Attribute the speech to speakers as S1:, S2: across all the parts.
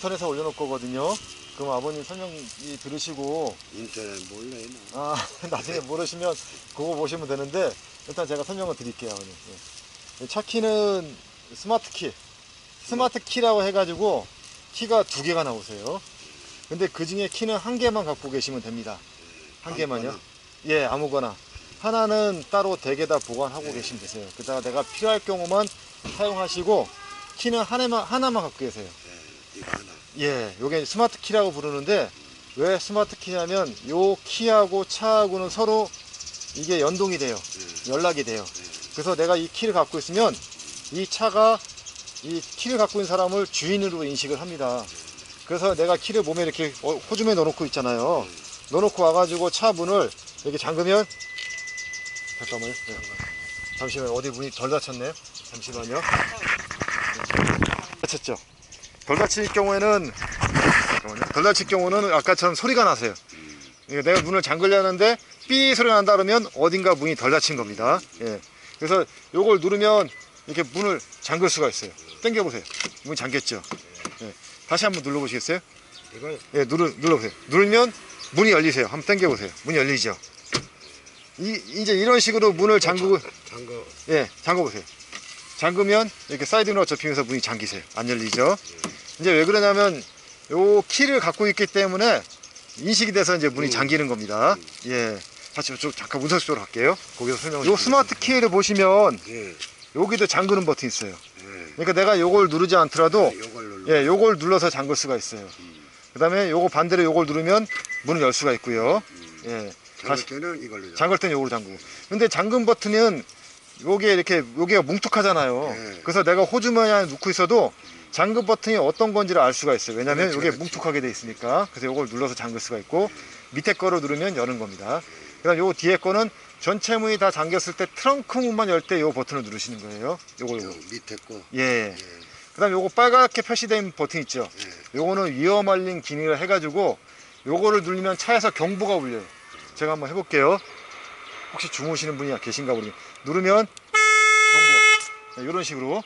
S1: 인터넷에 올려놓을 거거든요. 그럼 아버님 설명이 들으시고
S2: 인터넷 몰라요.
S1: 나중에 모르시면 그거 보시면 되는데 일단 제가 설명을 드릴게요. 아버님. 예. 차 키는 스마트 키라고 해가지고 키가 2개가 나오세요. 근데 그 중에 키는 1개만 갖고 계시면 됩니다. 1개만요. 예, 아무거나. 하나는 따로 댁에다 보관하고 계시면 되세요. 그다가 내가 필요할 경우만 사용하시고 키는 하나만 갖고 계세요.
S2: 이거 하나.
S1: 예, 요게 스마트 키라고 부르는데 왜 스마트 키냐면 요 키하고 차하고는 서로 이게 연동이 돼요. 연락이 돼요. 그래서 내가 이 키를 갖고 있으면 이 차가 이 키를 갖고 있는 사람을 주인으로 인식을 합니다. 그래서 내가 키를 몸에 이렇게 호주머니에 넣어놓고 있잖아요. 넣어놓고 와가지고 차 문을 이렇게 잠그면 잠깐만요. 네. 잠시만요. 어디 문이 덜 닫혔네요. 잠시만요. 닫혔죠. 덜 닫힐 경우에는 덜 닫힐 경우는 아까처럼 소리가 나세요. 내가 문을 잠글려는데 삐 소리가 난다 그러면 어딘가 문이 덜 닫힌 겁니다. 예. 그래서 요걸 누르면 이렇게 문을 잠글 수가 있어요. 당겨 보세요. 문이 잠겼죠. 예. 다시 한번 눌러 보시겠어요?
S2: 이거
S1: 예, 눌러보세요. 누르면 문이 열리세요. 한번 당겨 보세요. 문이 열리죠. 이제 이런 식으로 문을 잠그고 잠궈 보세요. 잠그면 이렇게 사이드미러 접히면서 문이 잠기세요. 안 열리죠. 이제 왜 그러냐면 요 키를 갖고 있기 때문에 인식이 돼서 이제 문이 잠기는 겁니다. 예. 다시 저 잠깐 문서 쪽으로 갈게요. 거기서 설명을. 요 스마트 키를 보시면 여기도 잠그는 버튼이 있어요. 그러니까 내가 요걸 누르지 않더라도 요걸 눌러서 잠글 수가 있어요. 그다음에 요거 반대로 요걸 누르면 문을 열 수가 있고요. 예. 잠글 때는 요걸로 잠그고. 근데 잠금 버튼은 요게 이렇게 여기가 뭉툭하잖아요. 그래서 내가 호주머니 안에 넣고 있어도 잠금 버튼이 어떤 건지를 알 수가 있어요. 왜냐면 요게 뭉툭하게 돼 있으니까. 그래서 요걸 눌러서 잠글 수가 있고 밑에 거를 누르면 여는 겁니다. 그다음 요 뒤에 거는 전체 문이 다 잠겼을 때 트렁크 문만 열 때 요 버튼을 누르시는 거예요. 요거
S2: 밑에 거.
S1: 예. 그다음 요거 빨갛게 표시된 버튼 있죠. 요거는 위험 알림 기능을 해가지고 요거를 누르면 차에서 경보가 울려요. 제가 한번 해볼게요. 혹시 주무시는 분이 계신가 모르겠는데 누르면 경보가 이런 식으로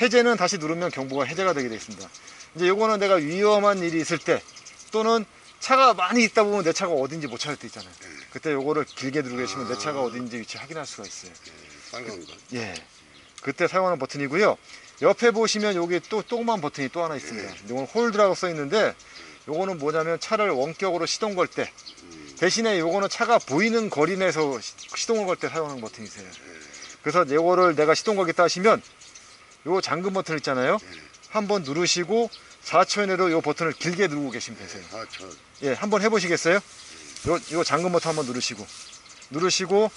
S1: 해제는 다시 누르면 경보가 해제가 되게 되어 있습니다. 이제 요거는 내가 위험한 일이 있을 때 또는 차가 많이 있다 보면 내 차가 어딘지 못 찾을 때 있잖아요. 그때 요거를 길게 누르고 계시면 내 차가 어딘지 위치 확인할 수가 있어요.
S2: 빨간 거.
S1: 예. 그때 사용하는 버튼이고요. 옆에 보시면 여기 또 조그만 버튼이 또 하나 있습니다. 이건 홀드라고 써 있는데 요거는 뭐냐면 차를 원격으로 시동 걸 때 대신에 요거는 차가 보이는 거리 내에서 시동을 걸 때 사용하는 버튼이세요. 그래서 요거를 내가 시동 걸겠다 하시면 요 잠금 버튼 있잖아요. 한번 누르시고 4초 이내로 요 버튼을 길게 누르고 계시면 되세요.
S2: 4초.
S1: 예, 한번 해보시겠어요? 요 잠금 버튼 한번 누르시고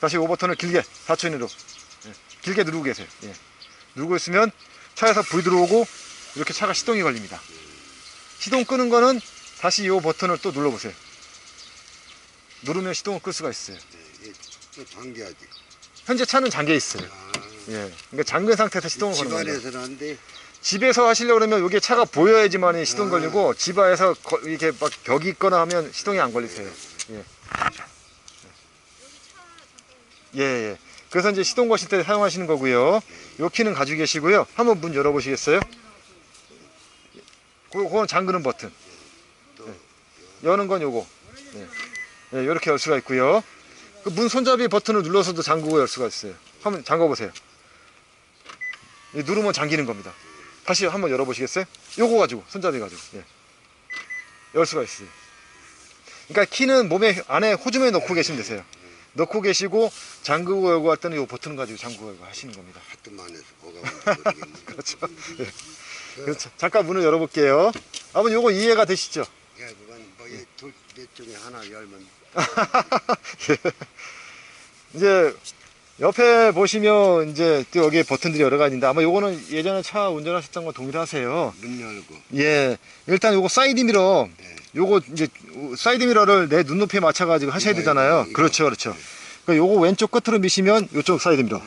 S1: 다시 요 버튼을 길게 4초 이내로 길게 누르고 계세요. 예. 누르고 있으면 차에서 불이 들어오고 이렇게 차가 시동이 걸립니다. 시동 끄는 거는 다시 이 버튼을 또 눌러보세요. 누르면 시동을 끌 수가 있어요.
S2: 또 잠겨야지.
S1: 현재 차는 잠겨 있어요. 예. 그러니까 잠근 상태에서 시동을 거는 겁니다.
S2: 집안에서는 안 돼.
S1: 집에서 하시려고 그러면 이게 차가 보여야지만 시동 걸리고 집 안에서 이렇게 막 벽이 있거나 하면 시동이 안 걸리세요. 예. 예. 그래서 이제 시동 거실 때 사용하시는 거고요. 요 키는 가지고 계시고요. 한번 문 열어보시겠어요? 그건 잠그는 버튼. 예. 여는 건 요거. 예. 예, 요렇게 열 수가 있고요. 그 문 손잡이 버튼을 눌러서도 잠그고 열 수가 있어요. 한번 잠궈보세요. 누르면 잠기는 겁니다. 다시 한번 열어보시겠어요? 요거 가지고 손잡이 가지고 열 수가 있어요. 그러니까 키는 몸에 안에 호주머니에 넣고 계시면 되세요. 넣고 계시고 잠그고 열고 할 때는 요 버튼 가지고 잠그고 열고 하시는 겁니다.
S2: 하트만 해서 뭐가
S1: 그렇죠. 예. 그래서 잠깐 문을 열어볼게요. 아버님 요거 이해가 되시죠?
S2: 예, 그건 둘 중에 하나 열면.
S1: 예. 이제 옆에 보시면 이제 또 여기 버튼들이 여러 가지인데 아마 요거는 예전에 차 운전하셨던 거 동일하세요.
S2: 문 열고.
S1: 예. 일단 요거 사이드 미러. 요거 이제 사이드 미러를 내 눈높이에 맞춰 가지고 하셔야 되잖아요.
S2: 이거.
S1: 그렇죠. 그러니까 요거 왼쪽 끝으로 미시면 요쪽 사이드 미러.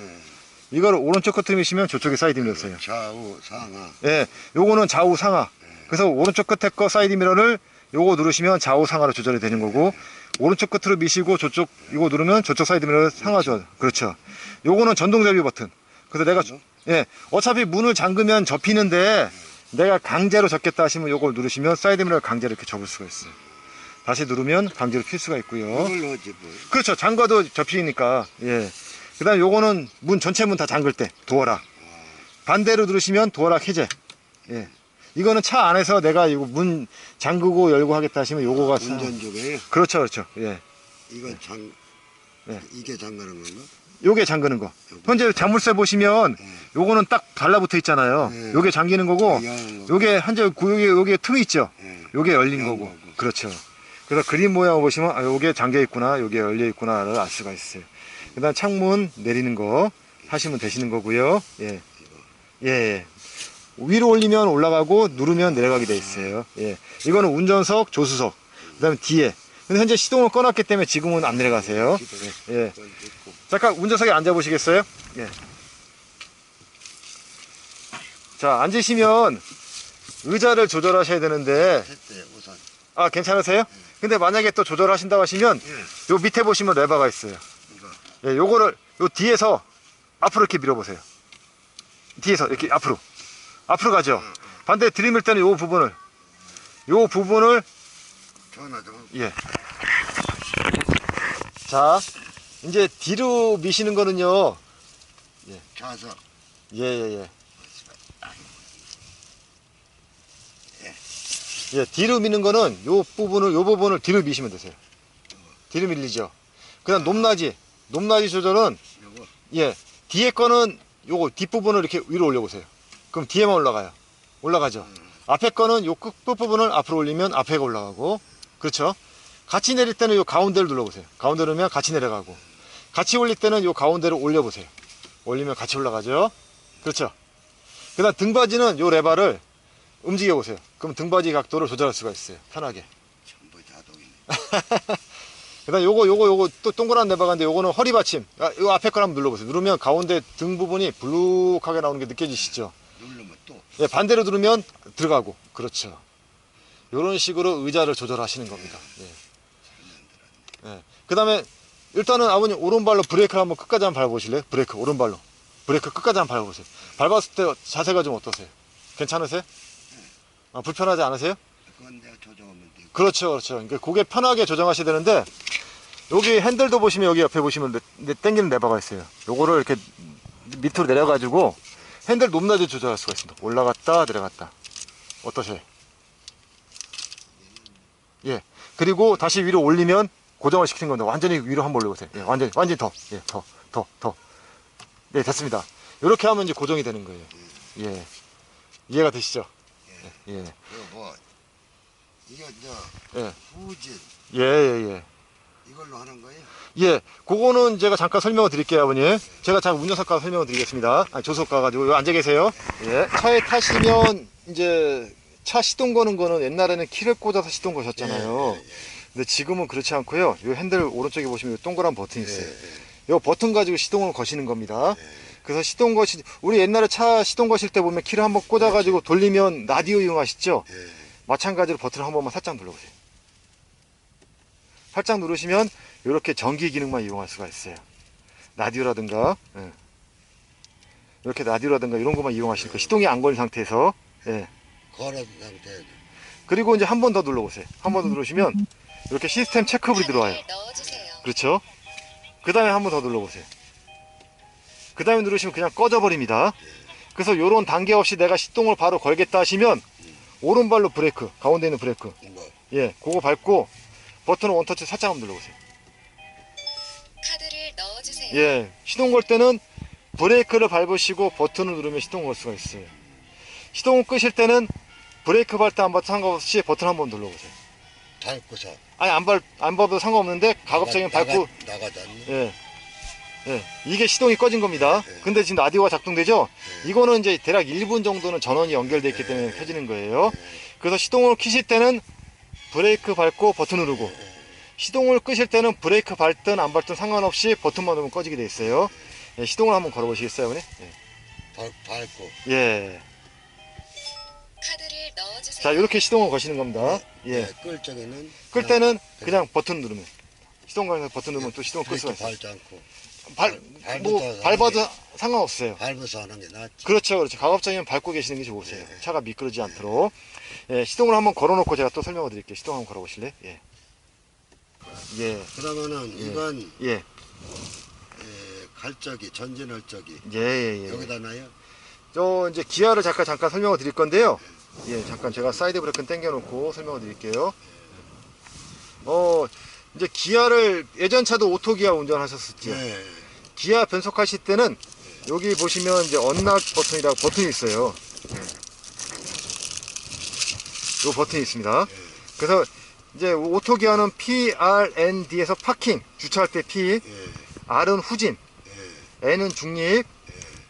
S1: 이걸 오른쪽 끝으로 미시면 저쪽에 사이드 미러였어요.
S2: 좌우 상하.
S1: 예. 요거는 좌우 상하. 그래서 오른쪽 끝에 거 사이드 미러를 요거 누르시면 좌우 상하로 조절이 되는 거고 오른쪽 끝으로 미시고 저쪽 이거 누르면 저쪽 사이드 미러를 상하 조절. 그렇죠. 요거는 전동 접이 버튼. 그래서 내가 어차피 문을 잠그면 접히는데 내가 강제로 접겠다 하시면 요걸 누르시면 사이드미러를 강제로 이렇게 접을 수가 있어요. 다시 누르면 강제로 필 수가 있고요.
S2: 이걸 넣지 뭐.
S1: 그렇죠. 잠가도 접히니까. 예. 그 다음에 요거는 문, 전체 문 다 잠글 때 도어락. 반대로 누르시면 도어락 해제. 예. 이거는 차 안에서 내가 이거 문 잠그고 열고 하겠다 하시면 요거가
S2: 운전 중에
S1: 그렇죠, 그렇죠. 예.
S2: 이건 장
S1: 네.
S2: 이게 잠그는 건가?
S1: 요게 잠그는 거. 현재 자물쇠 보시면 요거는 딱 달라붙어 있잖아요.
S2: 네.
S1: 요게 잠기는 거고,
S2: 여는 거.
S1: 요게 현재 요게 틈이 있죠.
S2: 네.
S1: 요게 열린
S2: 여는
S1: 거고.
S2: 거고.
S1: 그렇죠. 그래서 그림 모양을 보시면 아, 요게 잠겨 있구나, 요게 열려 있구나를 알 수가 있어요. 그다음 창문 내리는 거 하시면 되시는 거고요. 예. 예. 위로 올리면 올라가고 누르면 내려가게 돼 있어요. 예. 이거는 운전석, 조수석. 그다음에 뒤에. 근데 현재 시동을 꺼놨기 때문에 지금은 안 내려가세요. 예. 잠깐 운전석에 앉아 보시겠어요? 예. 자, 앉으시면 의자를 조절하셔야 되는데,
S2: 했대 우선.
S1: 아, 괜찮으세요? 근데 만약에 또 조절하신다고 하시면,
S2: 예.
S1: 요 밑에 보시면 레버가 있어요.
S2: 이거.
S1: 예, 요거를 요 뒤에서 앞으로 이렇게 밀어보세요. 뒤에서 이렇게 앞으로 가죠. 반대 들이밀 때는 요 부분을
S2: 전화 좀.
S1: 예. 자, 이제 뒤로 미시는 거는요.
S2: 좌석.
S1: 예. 예, 뒤로 미는 거는 요 부분을 뒤로 미시면 되세요. 뒤로 밀리죠. 그다음 높낮이 조절은
S2: 요거.
S1: 예, 뒤에 거는 요거 뒷부분을 이렇게 위로 올려보세요. 그럼 뒤에만 올라가죠. 앞에 거는 요 끝부분을 앞으로 올리면 앞에가 올라가고, 그렇죠. 같이 내릴 때는 요 가운데를 눌러보세요. 가운데 누르면 같이 내려가고, 같이 올릴 때는 요 가운데를 올려보세요. 올리면 같이 올라가죠. 그렇죠. 그 다음 등받이는 요 레바를 움직여 보세요. 그럼 등받이 각도를 조절할 수가 있어요. 편하게.
S2: 전부 자동이네.
S1: 그 다음 요거 또 동그란 레바가 있는데 요거는 허리 받침. 요 앞에 걸 한번 눌러보세요. 누르면 가운데 등 부분이 블룩하게 나오는 게 느껴지시죠?
S2: 누르면 또.
S1: 예, 반대로 누르면 들어가고. 그렇죠. 요런 식으로 의자를 조절하시는 겁니다. 예. 그 다음에 일단은 아버님 오른발로 브레이크를 한번 끝까지 한번 밟아보실래요? 브레이크 오른발로 브레이크 끝까지 한번 밟아보세요. 밟았을 때 자세가 좀 어떠세요? 괜찮으세요? 아, 불편하지 않으세요?
S2: 그건 내가 조정하면 되고.
S1: 그렇죠. 그러니까 고개 편하게 조정하셔야 되는데, 여기 핸들도 보시면 여기 옆에 보시면 당기는 레버가 있어요. 요거를 이렇게 밑으로 내려가지고 핸들 높낮이 조절할 수가 있습니다. 올라갔다 내려갔다. 어떠세요? 예. 그리고 다시 위로 올리면 고정을 시키는 건데 완전히 위로 한번 올려보세요. 예, 완전히 더. 예, 더. 네, 됐습니다. 이렇게 하면 이제 고정이 되는 거예요. 예. 이해가 되시죠? 예.
S2: 이거 뭐 이거
S1: 예.
S2: 후진
S1: 예.
S2: 이걸로 하는 거예요?
S1: 예, 그거는 제가 잠깐 설명을 드릴게요, 아버님. 제가 잠깐 운전석 가서 설명을 드리겠습니다. 아니, 조석 가가지고, 여기 앉아 계세요. 예. 차에 타시면, 이제, 차 시동 거는 거는 옛날에는 키를 꽂아서 시동 거셨잖아요. 근데 지금은 그렇지 않고요. 이 핸들 오른쪽에 보시면 이 동그란 버튼이 있어요. 이 버튼 가지고 시동을 거시는 겁니다. 그래서 우리 옛날에 차 시동 거실 때 보면 키를 한번 꽂아가지고 돌리면 라디오 이용하시죠? 마찬가지로 버튼을 한 번만 살짝 눌러보세요. 살짝 누르시면 이렇게 전기 기능만 이용할 수가 있어요. 라디오라든가, 예. 이렇게 라디오라든가 이런 것만 이용하시니까 시동이 안 걸린 상태에서, 예.
S2: 걸은 상태.
S1: 그리고 이제 한 번 더 눌러보세요. 한 번 더 누르시면 이렇게 시스템 체크불이 들어와요. 그렇죠? 그 다음에 한 번 더 눌러보세요. 그 다음에 누르시면 그냥 꺼져버립니다. 그래서 이런 단계 없이 내가 시동을 바로 걸겠다 하시면 오른발로 브레이크, 가운데 있는 브레이크,
S2: 뭐
S1: 예, 그거 밟고 버튼을 원터치 살짝 한번 눌러보세요.
S3: 카드를 넣어주세요.
S1: 예, 시동 걸 때는 브레이크를 밟으시고 버튼을 누르면 시동을 걸 수가 있어요. 시동을 끄실 때는 브레이크 밟다 안 밟다 상관없이 버튼 한번 눌러보세요.
S2: 밟고서
S1: 아니 안 밟아도 상관없는데 가급적이면 밟고,
S2: 나가지 않네.
S1: 예, 이게 시동이 꺼진 겁니다. 근데 지금 라디오가 작동되죠? 이거는 이제 대략 1분 정도는 전원이 연결되어 있기 때문에 켜지는 거예요. 그래서 시동을 켜실 때는 브레이크 밟고 버튼 누르고, 시동을 끄실 때는 브레이크 밟든 안 밟든 상관없이 버튼만 누르면 꺼지게 돼 있어요. 예, 시동을 한번 걸어 보시겠어요, 어머니?
S2: 밟고.
S1: 예.
S3: 카드를 넣어주세요.
S1: 자, 이렇게 시동을 거시는 겁니다. 예.
S2: 끌 적에는
S1: 끌 때는 그냥 버튼 누르면, 시동 걸면서 버튼 누르면 또 시동을 끌 수가
S2: 브레이크
S1: 있어요.
S2: 밟지 않고. 밟아도
S1: 밟아도 상관없어요.
S2: 밟아서 하는 게 낫지.
S1: 그렇죠, 그렇죠. 가급적이면 밟고 계시는 게 좋으세요.
S2: 네.
S1: 차가 미끄러지지 않도록. 예, 시동을 한번 걸어놓고 제가 또 설명을 드릴게요. 시동 한번 걸어보실래요? 예. 예,
S2: 그러면은
S1: 예.
S2: 이건
S1: 예,
S2: 갈적이 전진 할적이
S1: 예, 예. 예.
S2: 여기다 놔요.
S1: 저 이제 기아를 잠깐 설명을 드릴 건데요. 예, 잠깐 제가 사이드 브레이크는 당겨놓고 설명을 드릴게요. 이제 기아를 예전 차도 오토 기아 운전하셨었죠.
S2: 예.
S1: 기아 변속하실 때는 여기 보시면 이제 언락 버튼이라고 버튼이 있어요. 요 버튼이 있습니다. 그래서 이제 오토 기아는 PRND에서 파킹 주차할 때 P,
S2: 예.
S1: R은 후진,
S2: 예.
S1: N은 중립,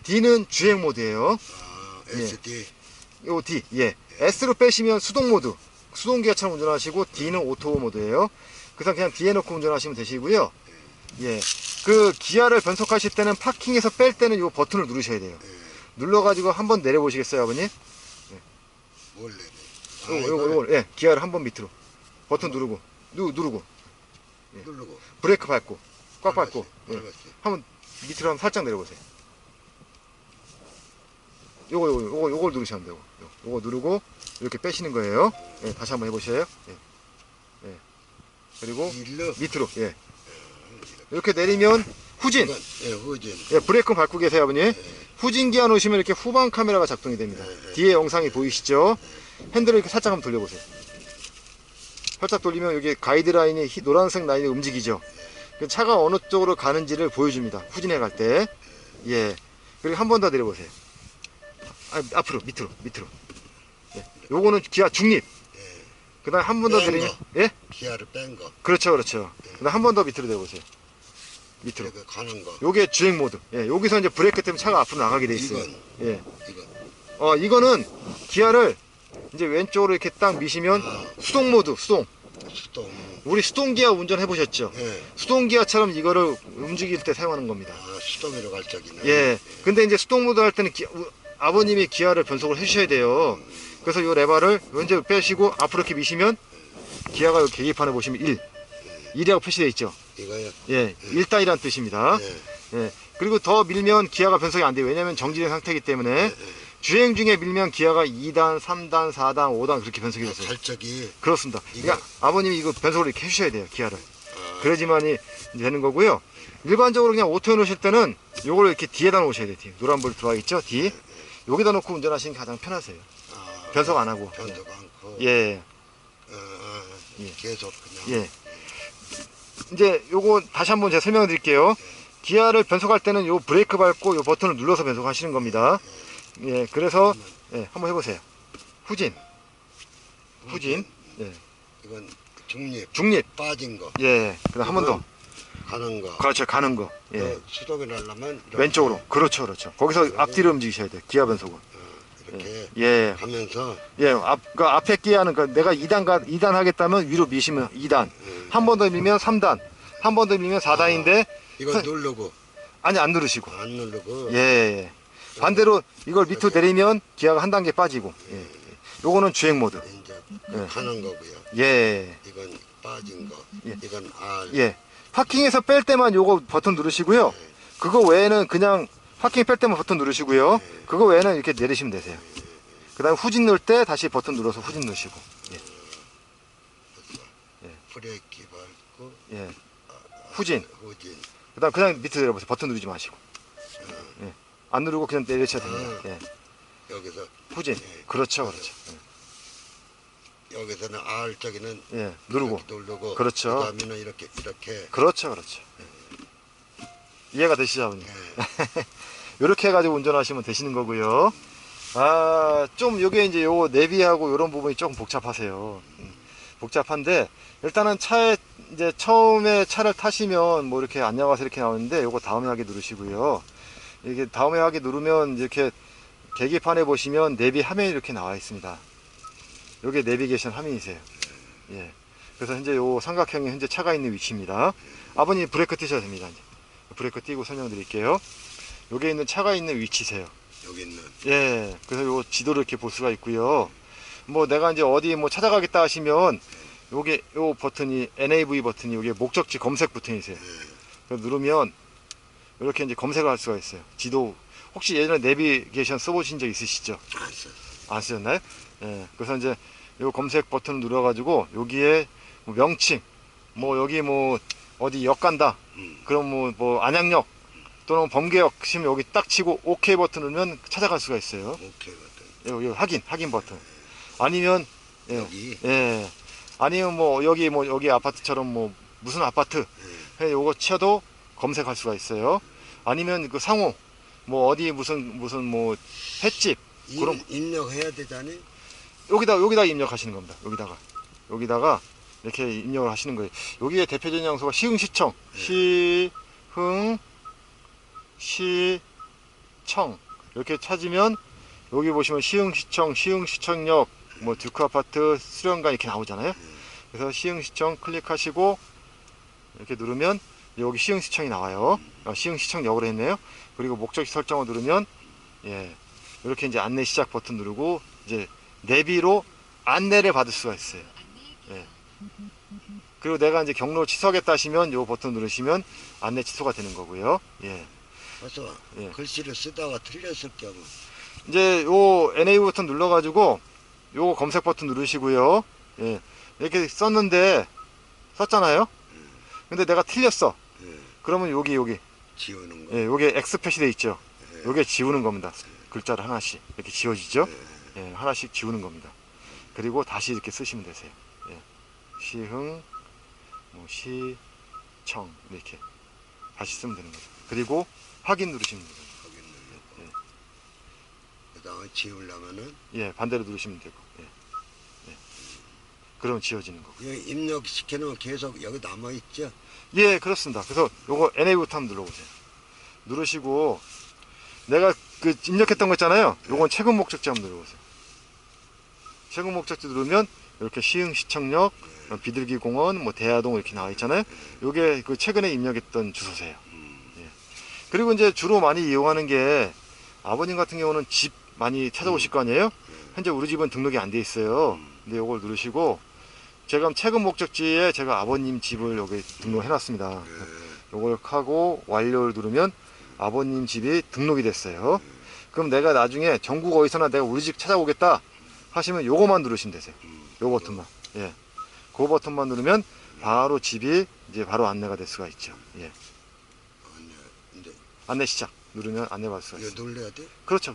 S1: D는 주행 모드예요.
S2: SD.
S1: 요 D, 예. S로 빼시면 수동 모드, 수동 기아처럼 운전하시고 D는 오토 모드예요. 그래서 그냥 D에 놓고 운전하시면 되시고요. 예. 그 기아를 변속하실 때는 파킹에서 뺄 때는 요 버튼을 누르셔야 돼요. 눌러가지고 한번 내려보시겠어요, 아버님?
S2: 원래.
S1: 요거, 예. 기아를 한번 밑으로. 버튼 누르고, 누르고,
S2: 누르고.
S1: 브레이크 밟고, 꽉 밟고, 예.
S2: 밟았어요.
S1: 한번 밑으로 한번 살짝 내려보세요. 요걸 누르시면 돼요. 요거 누르고, 이렇게 빼시는 거예요. 예. 다시 한번 해보셔요. 예. 예. 그리고
S2: 일로.
S1: 밑으로, 예. 이렇게 내리면 후진.
S2: 이건, 예, 후진.
S1: 예, 브레이크 밟고 계세요, 아버님. 후진 기어 놓으시면 이렇게 후방 카메라가 작동이 됩니다. 뒤에 영상이 보이시죠? 핸들을 이렇게 살짝 한번 돌려보세요. 살짝 돌리면 여기 가이드라인이 노란색 라인이 움직이죠. 차가 어느 쪽으로 가는지를 보여줍니다. 후진해 갈 때. 예. 그리고 한 번 더 내려보세요. 앞으로, 밑으로. 예. 요거는 기아 중립. 그 다음에 한 번 더
S2: 뺀
S1: 내리면,
S2: 거.
S1: 예?
S2: 기아를 뺀 거.
S1: 그렇죠. 그 다음에 한 번 더 밑으로 내려보세요. 밑으로.
S2: 여기 가는 거.
S1: 요게 주행 모드. 예, 여기서 이제 브레이크 때문에 차가 앞으로 나가게 돼 있어요.
S2: 이건.
S1: 예.
S2: 이거.
S1: 이거는 기아를 이제 왼쪽으로 이렇게 딱 미시면 수동 모드, 수동.
S2: 수동.
S1: 우리 수동 기아 운전 해보셨죠?
S2: 예.
S1: 수동 기아처럼 이거를 움직일 때 사용하는 겁니다.
S2: 수동으로 갈 적이네.
S1: 예. 근데 이제 수동 모드 할 때는 아버님이 기아를 변속을 해주셔야 돼요. 그래서 이 레버를 왼쪽 빼시고 앞으로 이렇게 미시면 기아가 여기 계기판에 보시면 1이라고 표시되어 있죠.
S2: 이거요.
S1: 예, 1단이라는 뜻입니다.
S2: 예.
S1: 예. 그리고 더 밀면 기아가 변속이 안 돼요. 왜냐면 정지된 상태이기 때문에 주행 중에 밀면 기아가 2단, 3단, 4단, 5단 그렇게 변속이 됐어요.
S2: 갈 적이.
S1: 그렇습니다. 그러니까 아버님이 이거 변속을 이렇게 해주셔야 돼요. 기아를.
S2: 아,
S1: 그래야지만이 되는 거고요. 일반적으로 그냥 오토에 놓으실 때는 요걸 이렇게 뒤에다 놓으셔야 돼요. 뒤에. 노란불 들어와 있죠? 뒤. 여기다 놓고 운전하시는 게 가장 편하세요. 변속 안 하고.
S2: 변속 않고.
S1: 예.
S2: 예. 계속 그냥.
S1: 예. 이제 요거 다시 한번 제가 설명을 드릴게요. 기아를 변속할 때는 요 브레이크 밟고 요 버튼을 눌러서 변속하시는 겁니다. 예. 그래서 예, 한번 해보세요. 후진. 예.
S2: 이건 중립.
S1: 중립.
S2: 빠진 거.
S1: 예. 그다음 한 번 더.
S2: 가는 거.
S1: 그렇죠. 가는 거. 예.
S2: 수동이 나려면 이렇게,
S1: 왼쪽으로. 그렇죠. 거기서 앞뒤로 움직이셔야 돼요. 기아 변속은.
S2: 이렇게
S1: 예.
S2: 가면서
S1: 예. 앞에 기아는 내가 2단 하겠다면 위로 미시면 2단. 한 번 더 밀면 3단. 한 번 더 밀면 4단인데
S2: 이거 누르고
S1: 아니 안 누르시고.
S2: 안 누르고.
S1: 예. 반대로 이걸 밑으로 내리면 기아가 한 단계 빠지고. 예. 요거는 주행 모드.
S2: 이제
S1: 예.
S2: 가는 거고요.
S1: 예.
S2: 이건 빠진 거.
S1: 예.
S2: 이건 R.
S1: 예. 파킹에서 뺄 때만 요거 버튼 누르시고요. 그거 외에는 그냥 파킹 뺄 때만 버튼 누르시고요. 그거 외에는 이렇게 내리시면 되세요. 그 다음에 후진 넣을 때 다시 버튼 눌러서 후진 넣으시고.
S2: 브레이크 밟고.
S1: 예. 후진.
S2: 후진.
S1: 그 다음 그냥 밑에 내려보세요. 버튼 누르지 마시고. 예. 안 누르고 그냥 내리셔야 됩니다. 예.
S2: 여기서
S1: 후진. 그렇죠.
S2: 여기서는 R 저기는
S1: 예. 누르고.
S2: 이렇게 누르고.
S1: 그렇죠.
S2: 그다음에는 이렇게.
S1: 그렇죠. 예. 이해가 되시죠, 아버님?
S2: 예.
S1: 이렇게 해가지고 운전하시면 되시는 거고요. 좀 요게 이제 요 내비하고 요런 부분이 조금 복잡하세요. 복잡한데 일단은 차에 이제 처음에 차를 타시면 뭐 이렇게 안녕하세요 이렇게 나오는데 요거 다음에 하기 누르시고요. 이게 다음에 하기 누르면 이렇게 계기판에 보시면 내비 화면이 이렇게 나와 있습니다. 요게 내비게이션 화면이세요. 예. 그래서 현재 요 삼각형이 현재 차가 있는 위치입니다. 아버님 브레이크 띄셔야 됩니다. 이제. 브레이크 띄고 설명드릴게요. 여기에 있는 차가 있는 위치세요.
S2: 여기 있는.
S1: 예. 그래서 요 지도를 이렇게 볼 수가 있고요. 뭐 내가 이제 어디 뭐 찾아가겠다 하시면 요게 요 버튼이 NAV 버튼이 요게 목적지 검색 버튼이세요. 그래서 누르면 이렇게 이제 검색을 할 수가 있어요. 지도 혹시 예전에 내비게이션 써보신 적 있으시죠?
S2: 안 써.
S1: 안 쓰셨나요? 예. 그래서 이제 요 검색 버튼 눌러가지고 여기에 뭐 명칭, 뭐 여기 뭐 어디 역 간다. 그럼 뭐 안양역 또는 범계역 치면 여기 딱 치고 OK 버튼 누르면 찾아갈 수가 있어요.
S2: 오케이 버튼.
S1: 여기 확인 버튼. 아니면 예,
S2: 여기.
S1: 예. 아니면 뭐 여기 아파트처럼 뭐 무슨 아파트 해 요거 쳐도 검색할 수가 있어요. 아니면 그 상호 뭐 어디 무슨 뭐 횟집 그럼
S2: 입력해야 되잖니.
S1: 여기다 입력하시는 겁니다. 여기다가 이렇게 입력을 하시는 거예요. 여기에 대표적인 장소가 시흥시청, 시청 이렇게 찾으면 여기 보시면 시흥시청, 시흥시청역, 뭐 듀크 아파트, 수련관 이렇게 나오잖아요. 그래서 시흥시청 클릭하시고 이렇게 누르면 여기 시흥시청이 나와요. 시흥시청역으로 했네요. 그리고 목적지 설정을 누르면 예 이렇게 이제 안내 시작 버튼 누르고 이제 내비로 안내를 받을 수가 있어요. 예. 그리고 내가 이제 경로 취소하겠다 하시면 요 버튼 누르시면 안내 취소가 되는 거고요. 예.
S2: 그래서
S1: 예.
S2: 글씨를 쓰다가 틀렸을 경우
S1: 이제 요 NA 버튼 눌러가지고 요 검색 버튼 누르시고요. 예. 이렇게 썼잖아요. 근데 내가 틀렸어. 그러면 여기
S2: 지우는 거.
S1: 예, 요게 X표시 돼 있죠. 요게 지우는 겁니다. 글자를 하나씩 이렇게 지워지죠. 예, 하나씩 지우는 겁니다. 그리고 다시 이렇게 쓰시면 되세요. 예. 시흥, 뭐 시청 이렇게 다시 쓰면 되는 거죠. 그리고 확인 누르시면 돼요.
S2: 확인 누르고. 그다음에 지우려면은
S1: 예, 반대로 누르시면 되고. 예. 예. 그러면 지워지는 거고.
S2: 여기 입력시켜놓으면 계속 여기 남아 있죠.
S1: 예, 그렇습니다. 그래서 요거 NA부터 한번 눌러보세요. 누르시고 내가 그 입력했던 거 있잖아요. 요건 최근 목적지 한번 눌러보세요. 최근 목적지 누르면 이렇게 시흥시청역, 비둘기 공원, 뭐 대야동 이렇게 나와 있잖아요. 요게 그 최근에 입력했던 주소세요. 예. 그리고 이제 주로 많이 이용하는 게 아버님 같은 경우는 집 많이 찾아오실 거 아니에요? 현재 우리 집은 등록이 안 돼 있어요. 근데 요걸 누르시고 제가 최근 목적지에 제가 아버님 집을 여기 등록해 놨습니다. 요걸 하고 완료를 누르면 아버님 집이 등록이 됐어요. 그럼 내가 나중에 전국 어디서나 내가 우리 집 찾아오겠다 하시면 요거만 누르시면 되세요. 요 버튼만. 예. 그 버튼만 누르면 바로 집이 이제 바로 안내가 될 수가 있죠. 예.
S2: 근데
S1: 안내 시작 누르면 안내 받을 수가
S2: 이거
S1: 있어요.
S2: 눌러야 돼?
S1: 그렇죠.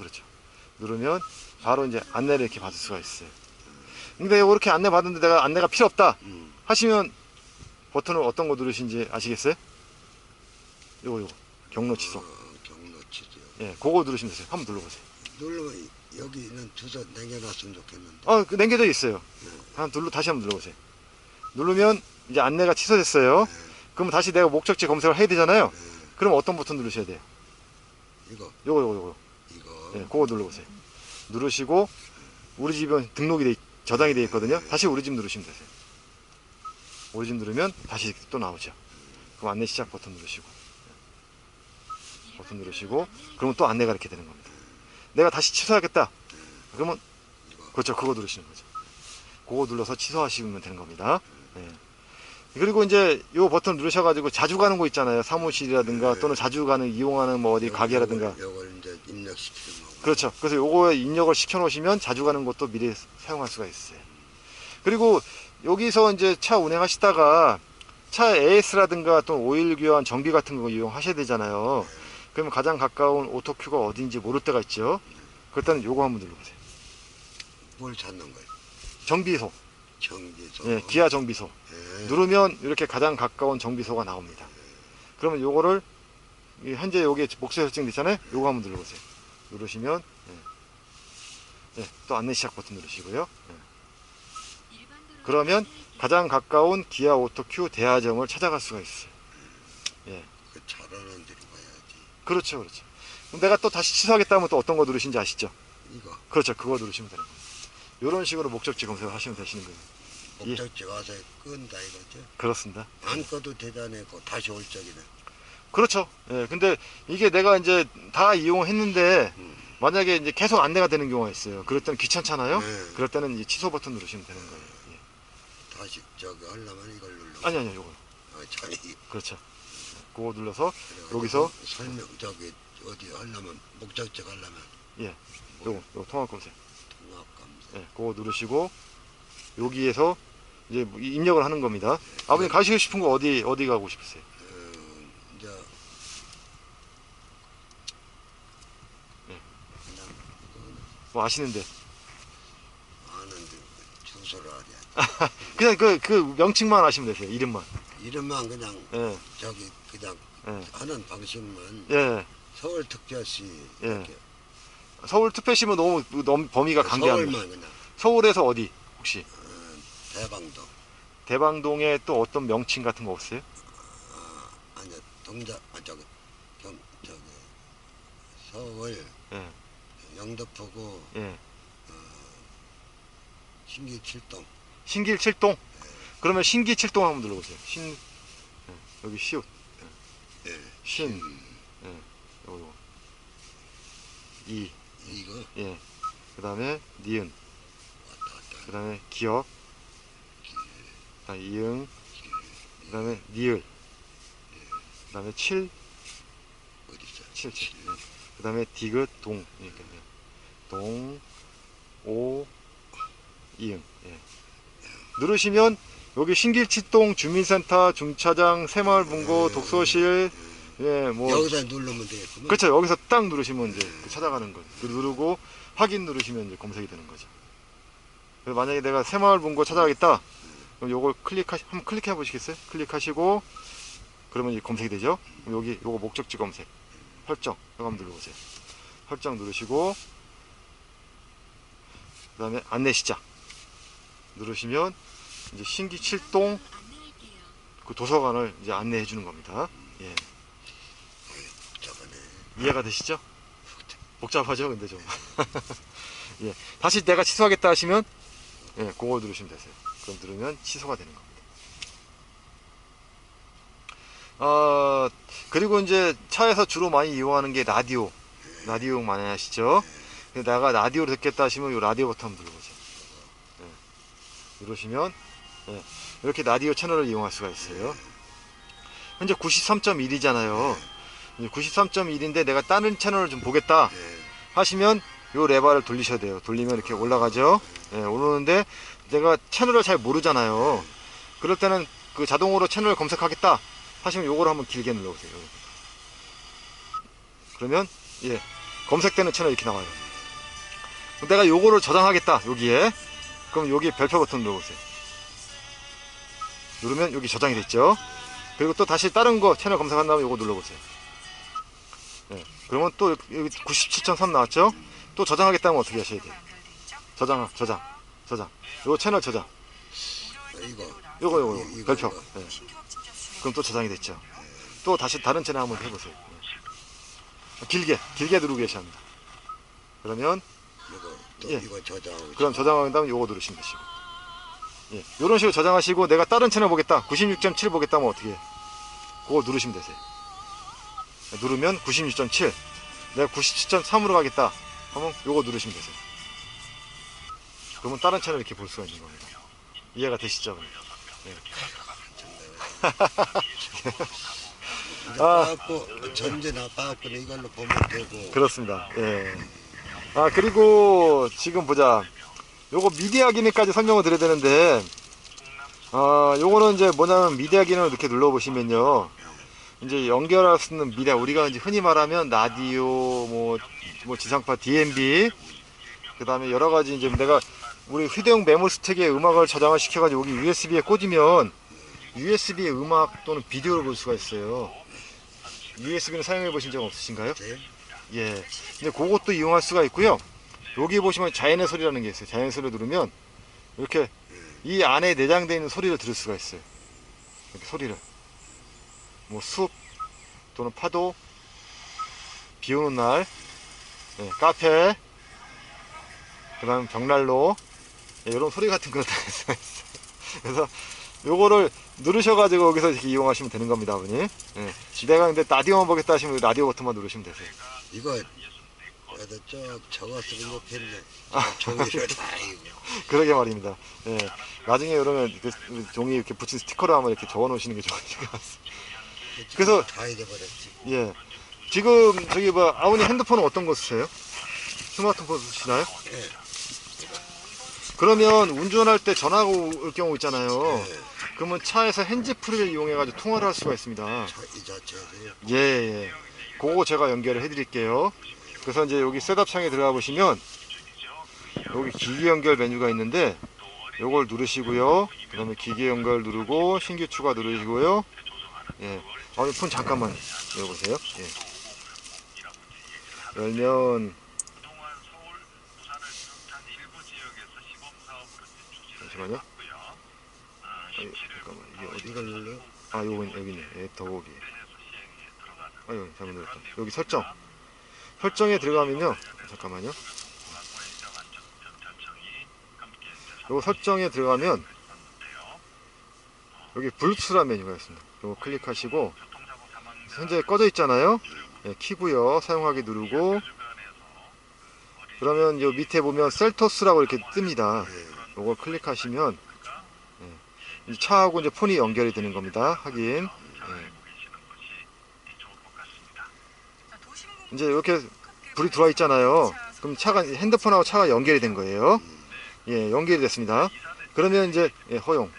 S1: 누르면 바로 이제 안내를 이렇게 받을 수가 있어요. 근데 이렇게 안내 받는데 내가 안내가 필요 없다 하시면 버튼을 어떤 거 누르신지 아시겠어요? 요거 경로 취소.
S2: 경로 취소.
S1: 예, 그거 누르시면 되세요. 한번 눌러보세요.
S2: 누르면 여기는 주소 남겨놨으면 좋겠는데.
S1: 그 남겨져 있어요. 다시 한번 눌러보세요. 누르면 이제 안내가 취소됐어요. 그러면 다시 내가 목적지 검색을 해야 되잖아요. 그럼 어떤 버튼 누르셔야 돼요?
S2: 이거.
S1: 요거.
S2: 이거.
S1: 예, 그거 눌러보세요. 누르시고 우리 집은 저장이 돼 있거든요. 다시 우리 집 누르시면 되세요. 우리 집 누르면 다시 또 나오죠. 그럼 안내 시작 버튼 누르시고 그러면 또 안내가 이렇게 되는 겁니다. 내가 다시 취소하겠다. 그러면 그렇죠. 그거 누르시는 거죠. 그거 눌러서 취소하시면 되는 겁니다. 예. 그리고 이제 요 버튼 누르셔가지고 자주 가는 거 있잖아요. 사무실이라든가 또는 자주 이용하는 뭐 어디 가게라든가.
S2: 요걸 이제 입력시키는 거고.
S1: 그렇죠. 그래서 요거에 입력을 시켜 놓으시면 자주 가는 것도 미리 사용할 수가 있어요. 그리고 여기서 이제 차 운행하시다가 차 AS라든가 또 오일 교환, 정비 같은 거 이용하셔야 되잖아요. 그러면 가장 가까운 오토큐가 어딘지 모를 때가 있죠. 그럴 때는 요거 한번 눌러보세요.
S2: 뭘 찾는 거예요?
S1: 정비소.
S2: 정비소.
S1: 예, 기아 정비소.
S2: 예.
S1: 누르면 이렇게 가장 가까운 정비소가 나옵니다. 그러면 요거를 현재 여기 목소리 설정 있잖아요. 요거 한번 눌러보세요. 누르시면 또 안내 시작 버튼 누르시고요. 그러면 가장 가까운 기아 오토큐 대하점을 찾아갈 수가 있어요. 예.
S2: 그 잘하는 데로 가야지.
S1: 그렇죠. 그럼 내가 또 다시 취소하겠다 하면 또 어떤 거 누르신지 아시죠?
S2: 이거.
S1: 그렇죠. 그거 누르시면 되는 거예요. 이런 식으로 목적지 검색을 하시면 되시는 거예요.
S2: 목적지 가서 끈다 이거죠?
S1: 그렇습니다.
S2: 안 꺼도 되다네고 다시 올 적이네.
S1: 그렇죠. 예. 근데 이게 내가 이제 다 이용했는데 만약에 이제 계속 안내가 되는 경우가 있어요. 그럴 때는 귀찮잖아요.
S2: 네.
S1: 그럴 때는 이제 취소 버튼 누르시면 되는 거예요. 예.
S2: 다시 저기 하려면 이걸 눌러.
S1: 아니요, 요거.
S2: 저기
S1: 그렇죠. 그거 눌러서
S2: 그래가지고
S1: 여기서
S2: 설명 저기 어디 하려면 목적지 가려면
S1: 예, 요거 통합 검색.
S2: 통합 검색.
S1: 예, 그거 누르시고 여기에서 이제 입력을 하는 겁니다. 아버님 가시고 싶은 거 어디 가고 싶으세요?
S2: 이제
S1: 예.
S2: 그냥
S1: 뭐 아시는데
S2: 아는데 주소를 알아야
S1: 그냥 그 명칭만 아시면 되세요. 이름만.
S2: 이름만 그냥
S1: 예,
S2: 저기 그냥
S1: 예,
S2: 하는 방식은
S1: 예.
S2: 서울특별시
S1: 예.
S2: 이렇게
S1: 서울 투표시면 너무 범위가 간계합니다.
S2: 서울만 그냥
S1: 서울에서 어디 혹시
S2: 대방동
S1: 대방동에 또 어떤 명칭 같은 거 없어요?
S2: 아니 동작 저기 저기 서울
S1: 예,
S2: 영등포구
S1: 예.
S2: 신기 7동
S1: 신길 7동. 그러면 신기 7동 한번 눌러보세요. 예, 여기 시옷.
S2: 예.
S1: 신. 예, 요거. 이.
S2: 이거
S1: 예. 그 다음에 니은.
S2: 왔다 갔다
S1: 그 다음에 기역. 그 다음에 이응. 그 다음에 니을. 그 다음에 7.
S2: 어디 있어
S1: 7. 예. 그 다음에 디귿 동. 이렇게. 동. 오. 이응. 예. 누르시면 여기 신길치동 주민센터, 중차장, 새마을분고, 독서실, 예, 뭐
S2: 여기서 누르면 되겠구만.
S1: 그렇죠. 여기서 딱 누르시면 이제 찾아가는 거죠. 누르고 확인 누르시면 이제 검색이 되는 거죠. 그래서 만약에 내가 새마을분고 찾아가겠다, 그럼 요걸 한번 클릭해 보시겠어요? 클릭하시고 그러면 이제 검색이 되죠. 그럼 여기 요거 목적지 검색, 설정, 이거 한번 눌러보세요. 설정 누르시고 그다음에 안내 시작 누르시면 이제 신기 7동 그 도서관을 이제 안내해 주는 겁니다. 예.
S2: 복잡하네.
S1: 이해가 되시죠? 복잡하죠, 근데 좀. 예. 다시 내가 취소하겠다 하시면, 예, 그거 누르시면 되세요. 그럼 누르면 취소가 되는 겁니다. 그리고 이제 차에서 주로 많이 이용하는 게 라디오 많이 하시죠? 내가 라디오를 듣겠다 하시면 이 라디오 버튼 한번 눌러보세요. 예. 누르시면, 예, 이렇게 라디오 채널을 이용할 수가 있어요. 현재 93.1이잖아요. 93.1인데 내가 다른 채널을 좀 보겠다 하시면 요 레버를 돌리셔야 돼요. 돌리면 이렇게 올라가죠. 예, 오르는데 내가 채널을 잘 모르잖아요. 그럴 때는 그 자동으로 채널을 검색하겠다 하시면 요거를 한번 길게 눌러보세요. 그러면 예, 검색되는 채널 이렇게 나와요. 내가 요거를 저장하겠다 여기에, 그럼 여기 별표 버튼 눌러보세요. 누르면 여기 저장이 됐죠. 그리고 또 다시 다른 거 채널 검색한 다음에 요거 눌러보세요. 네. 그러면 또 여기 97.3 나왔죠. 또 저장하겠다면 어떻게 하셔야 돼요? 저장. 요거 채널 저장. 요거 별표. 네. 그럼 또 저장이 됐죠. 또 다시 다른 채널 한번 해보세요. 네. 길게 누르고 계셔야 합니다. 그러면
S2: 또
S1: 예.
S2: 이거 저장하고
S1: 그럼 저장한 다음에 요거 누르시면 되시고, 예, 요런 식으로 저장하시고 내가 다른 채널 보겠다, 96.7 보겠다 하면 어떻게 해요? 그거 누르시면 되세요. 누르면 96.7, 내가 97.3으로 가겠다 하면 요거 누르시면 되세요. 그러면 다른 채널 이렇게 볼 수가 있는 겁니다. 이해가 되시죠? 예.
S2: 빠갖고 전제나 빠갖고는 이걸로 보면 되고.
S1: 그렇습니다. 예. 그리고 지금 보자. 요거 미디어 기능까지 설명을 드려야 되는데, 요거는 이제 뭐냐면 미디어 기능을 이렇게 눌러보시면요, 이제 연결할 수 있는 미디어, 우리가 이제 흔히 말하면 라디오, 뭐 지상파 DMB, 그 다음에 여러 가지 이제 내가 우리 휴대용 메모 스택에 음악을 저장을 시켜가지고 여기 USB에 꽂으면 USB의 음악 또는 비디오를 볼 수가 있어요. USB는 사용해 보신 적 없으신가요? 예. 근데 그것도 이용할 수가 있고요. 여기 보시면 자연의 소리라는 게 있어요. 자연의 소리를 누르면 이렇게 이 안에 내장되어 있는 소리를 들을 수가 있어요. 이렇게 소리를. 뭐 숲 또는 파도, 비 오는 날, 예, 카페, 그 다음 벽난로, 예, 이런 소리 같은 거 다 있어요. 그래서 요거를 누르셔가지고 여기서 이렇게 이용하시면 되는 겁니다, 아버님. 예. 내가 근데 라디오만 보겠다 하시면 라디오 버튼만 누르시면 되세요.
S2: 이거 어디 쭉 적었으면 좋겠네. 종이를 다 이거.
S1: 그러게 말입니다. 예. 나중에 그러면 그 종이 이렇게 붙인 스티커로 한번 이렇게 적어 놓으시는 게 좋을 것 같습니다. 그래서
S2: 다 잊어버렸지.
S1: 예. 지금 저기 뭐 아버님 핸드폰은 어떤 거 쓰세요? 스마트폰 쓰시나요?
S2: 예.
S1: 그러면 운전할 때 전화가 올 경우 있잖아요.
S2: 예.
S1: 그러면 차에서 핸즈프리를 이용해가지고 통화를 할 수가 있습니다.
S2: 이 자체에서요.
S1: 예, 예. 그거 제가 연결을 해드릴게요. 그래서 이제 여기 셋업 창에 들어가 보시면 여기 기기 연결 메뉴가 있는데 요걸 누르시고요. 그 다음에 기기 연결 누르고 신규 추가 누르시고요. 예. 폰 잠깐만 열어보세요. 예. 열면 잠시만요. 잠깐만 이게 어디?
S2: 이걸 눌러?
S1: 여기 있네. 앱 더보기. 잘못 눌렀다. 여기 설정에 들어가면요. 잠깐만요. 요거 설정에 들어가면 여기 블루투스라는 메뉴가 있습니다. 요거 클릭하시고 현재 꺼져 있잖아요. 네, 키고요. 사용하기 누르고 그러면 요 밑에 보면 셀토스라고 이렇게 뜹니다. 요걸 클릭하시면 이 차하고 이제 폰이 연결이 되는 겁니다. 확인. 이제 이렇게 불이 들어와 있잖아요. 그럼 핸드폰하고 차가 연결이 된 거예요. 예, 연결이 됐습니다. 그러면 이제 허용.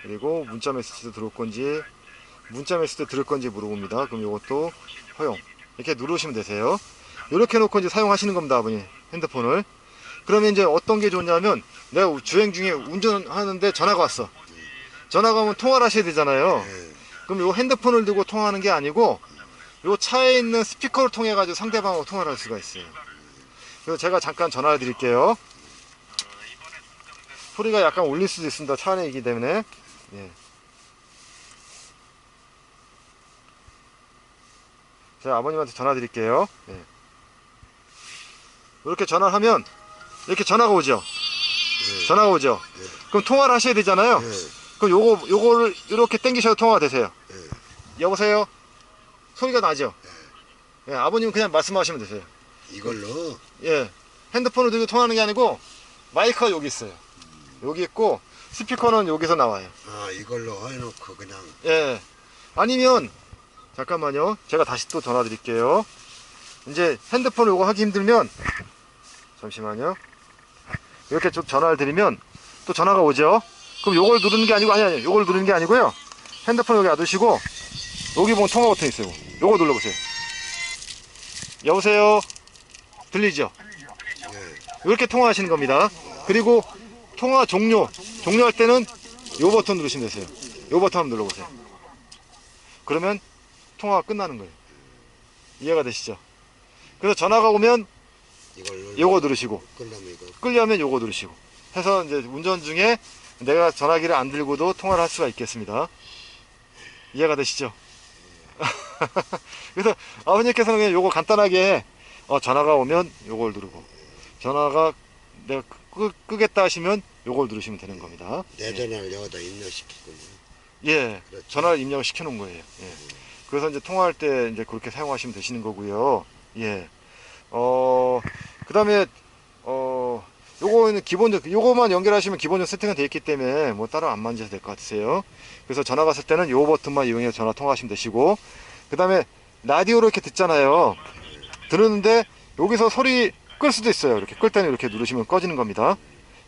S1: 그리고 문자 메시지도 들어올 건지 문자 메시지도 들을 건지 물어봅니다. 그럼 이것도 허용. 이렇게 누르시면 되세요. 이렇게 놓고 이제 사용하시는 겁니다, 아버님. 핸드폰을. 그러면 이제 어떤 게 좋냐면 내가 주행 중에 운전하는데 전화가 왔어. 전화가 오면 통화를 하셔야 되잖아요. 그럼 이 핸드폰을 들고 통화하는 게 아니고 이 차에 있는 스피커를 통해 가지고 상대방하고 통화를 할 수가 있어요. 그래서 제가 잠깐 전화를 드릴게요. 소리가 약간 울릴 수도 있습니다. 차 안에 있기 때문에. 예. 제가 아버님한테 전화 드릴게요. 예. 이렇게 전화하면 이렇게 전화가 오죠. 전화가 오죠. 그럼 통화를 하셔야 되잖아요. 그럼 요거를 이렇게 당기셔도 통화가 되세요. 여보세요? 소리가 나죠? 예, 아버님은 그냥 말씀하시면 되세요.
S2: 이걸로?
S1: 예. 핸드폰을 들고 통화하는 게 아니고 마이크가 여기 있어요. 여기 있고 스피커는 여기서 나와요.
S2: 이걸로 해놓고 그냥.
S1: 예. 아니면 잠깐만요. 제가 다시 또 전화 드릴게요. 이제 핸드폰 요거 하기 힘들면 잠시만요. 이렇게 쭉 전화를 드리면 또 전화가 오죠. 그럼 요걸 누르는 게 아니고 아니 요걸 누르는 게 아니고요. 핸드폰 여기 놔두시고 여기 보면 통화 버튼 있어요. 요거 눌러보세요. 여보세요? 들리죠? 이렇게 통화하시는 겁니다. 그리고 통화 종료할 때는 요 버튼 누르시면 되세요. 요 버튼 한번 눌러보세요. 그러면 통화가 끝나는 거예요. 이해가 되시죠? 그래서 전화가 오면 요거 누르시고 끌려면 요거 누르시고 해서 이제 운전 중에 내가 전화기를 안 들고도 통화를 할 수가 있겠습니다. 이해가 되시죠? 그래서 아버님께서는 그냥 요거 간단하게 전화가 오면 요걸 누르고 전화가 내가 끄겠다 하시면 요걸 누르시면 되는 겁니다.
S2: 내 전화를 여기다 입력시키군요.
S1: 예,
S2: 그렇죠.
S1: 전화를 입력을 시켜 놓은 거예요. 예. 그래서 이제 통화할 때 이제 그렇게 사용하시면 되시는 거고요. 예. 그 다음에 요거는 요거만 연결하시면 기본적으로 세팅은 되어 있기 때문에 뭐 따로 안 만지셔도 될 것 같으세요. 그래서 전화 갔을 때는 요 버튼만 이용해서 전화 통화하시면 되시고, 그 다음에 라디오로 이렇게 듣잖아요. 들었는데 여기서 소리 끌 수도 있어요. 이렇게 끌 때는 이렇게 누르시면 꺼지는 겁니다.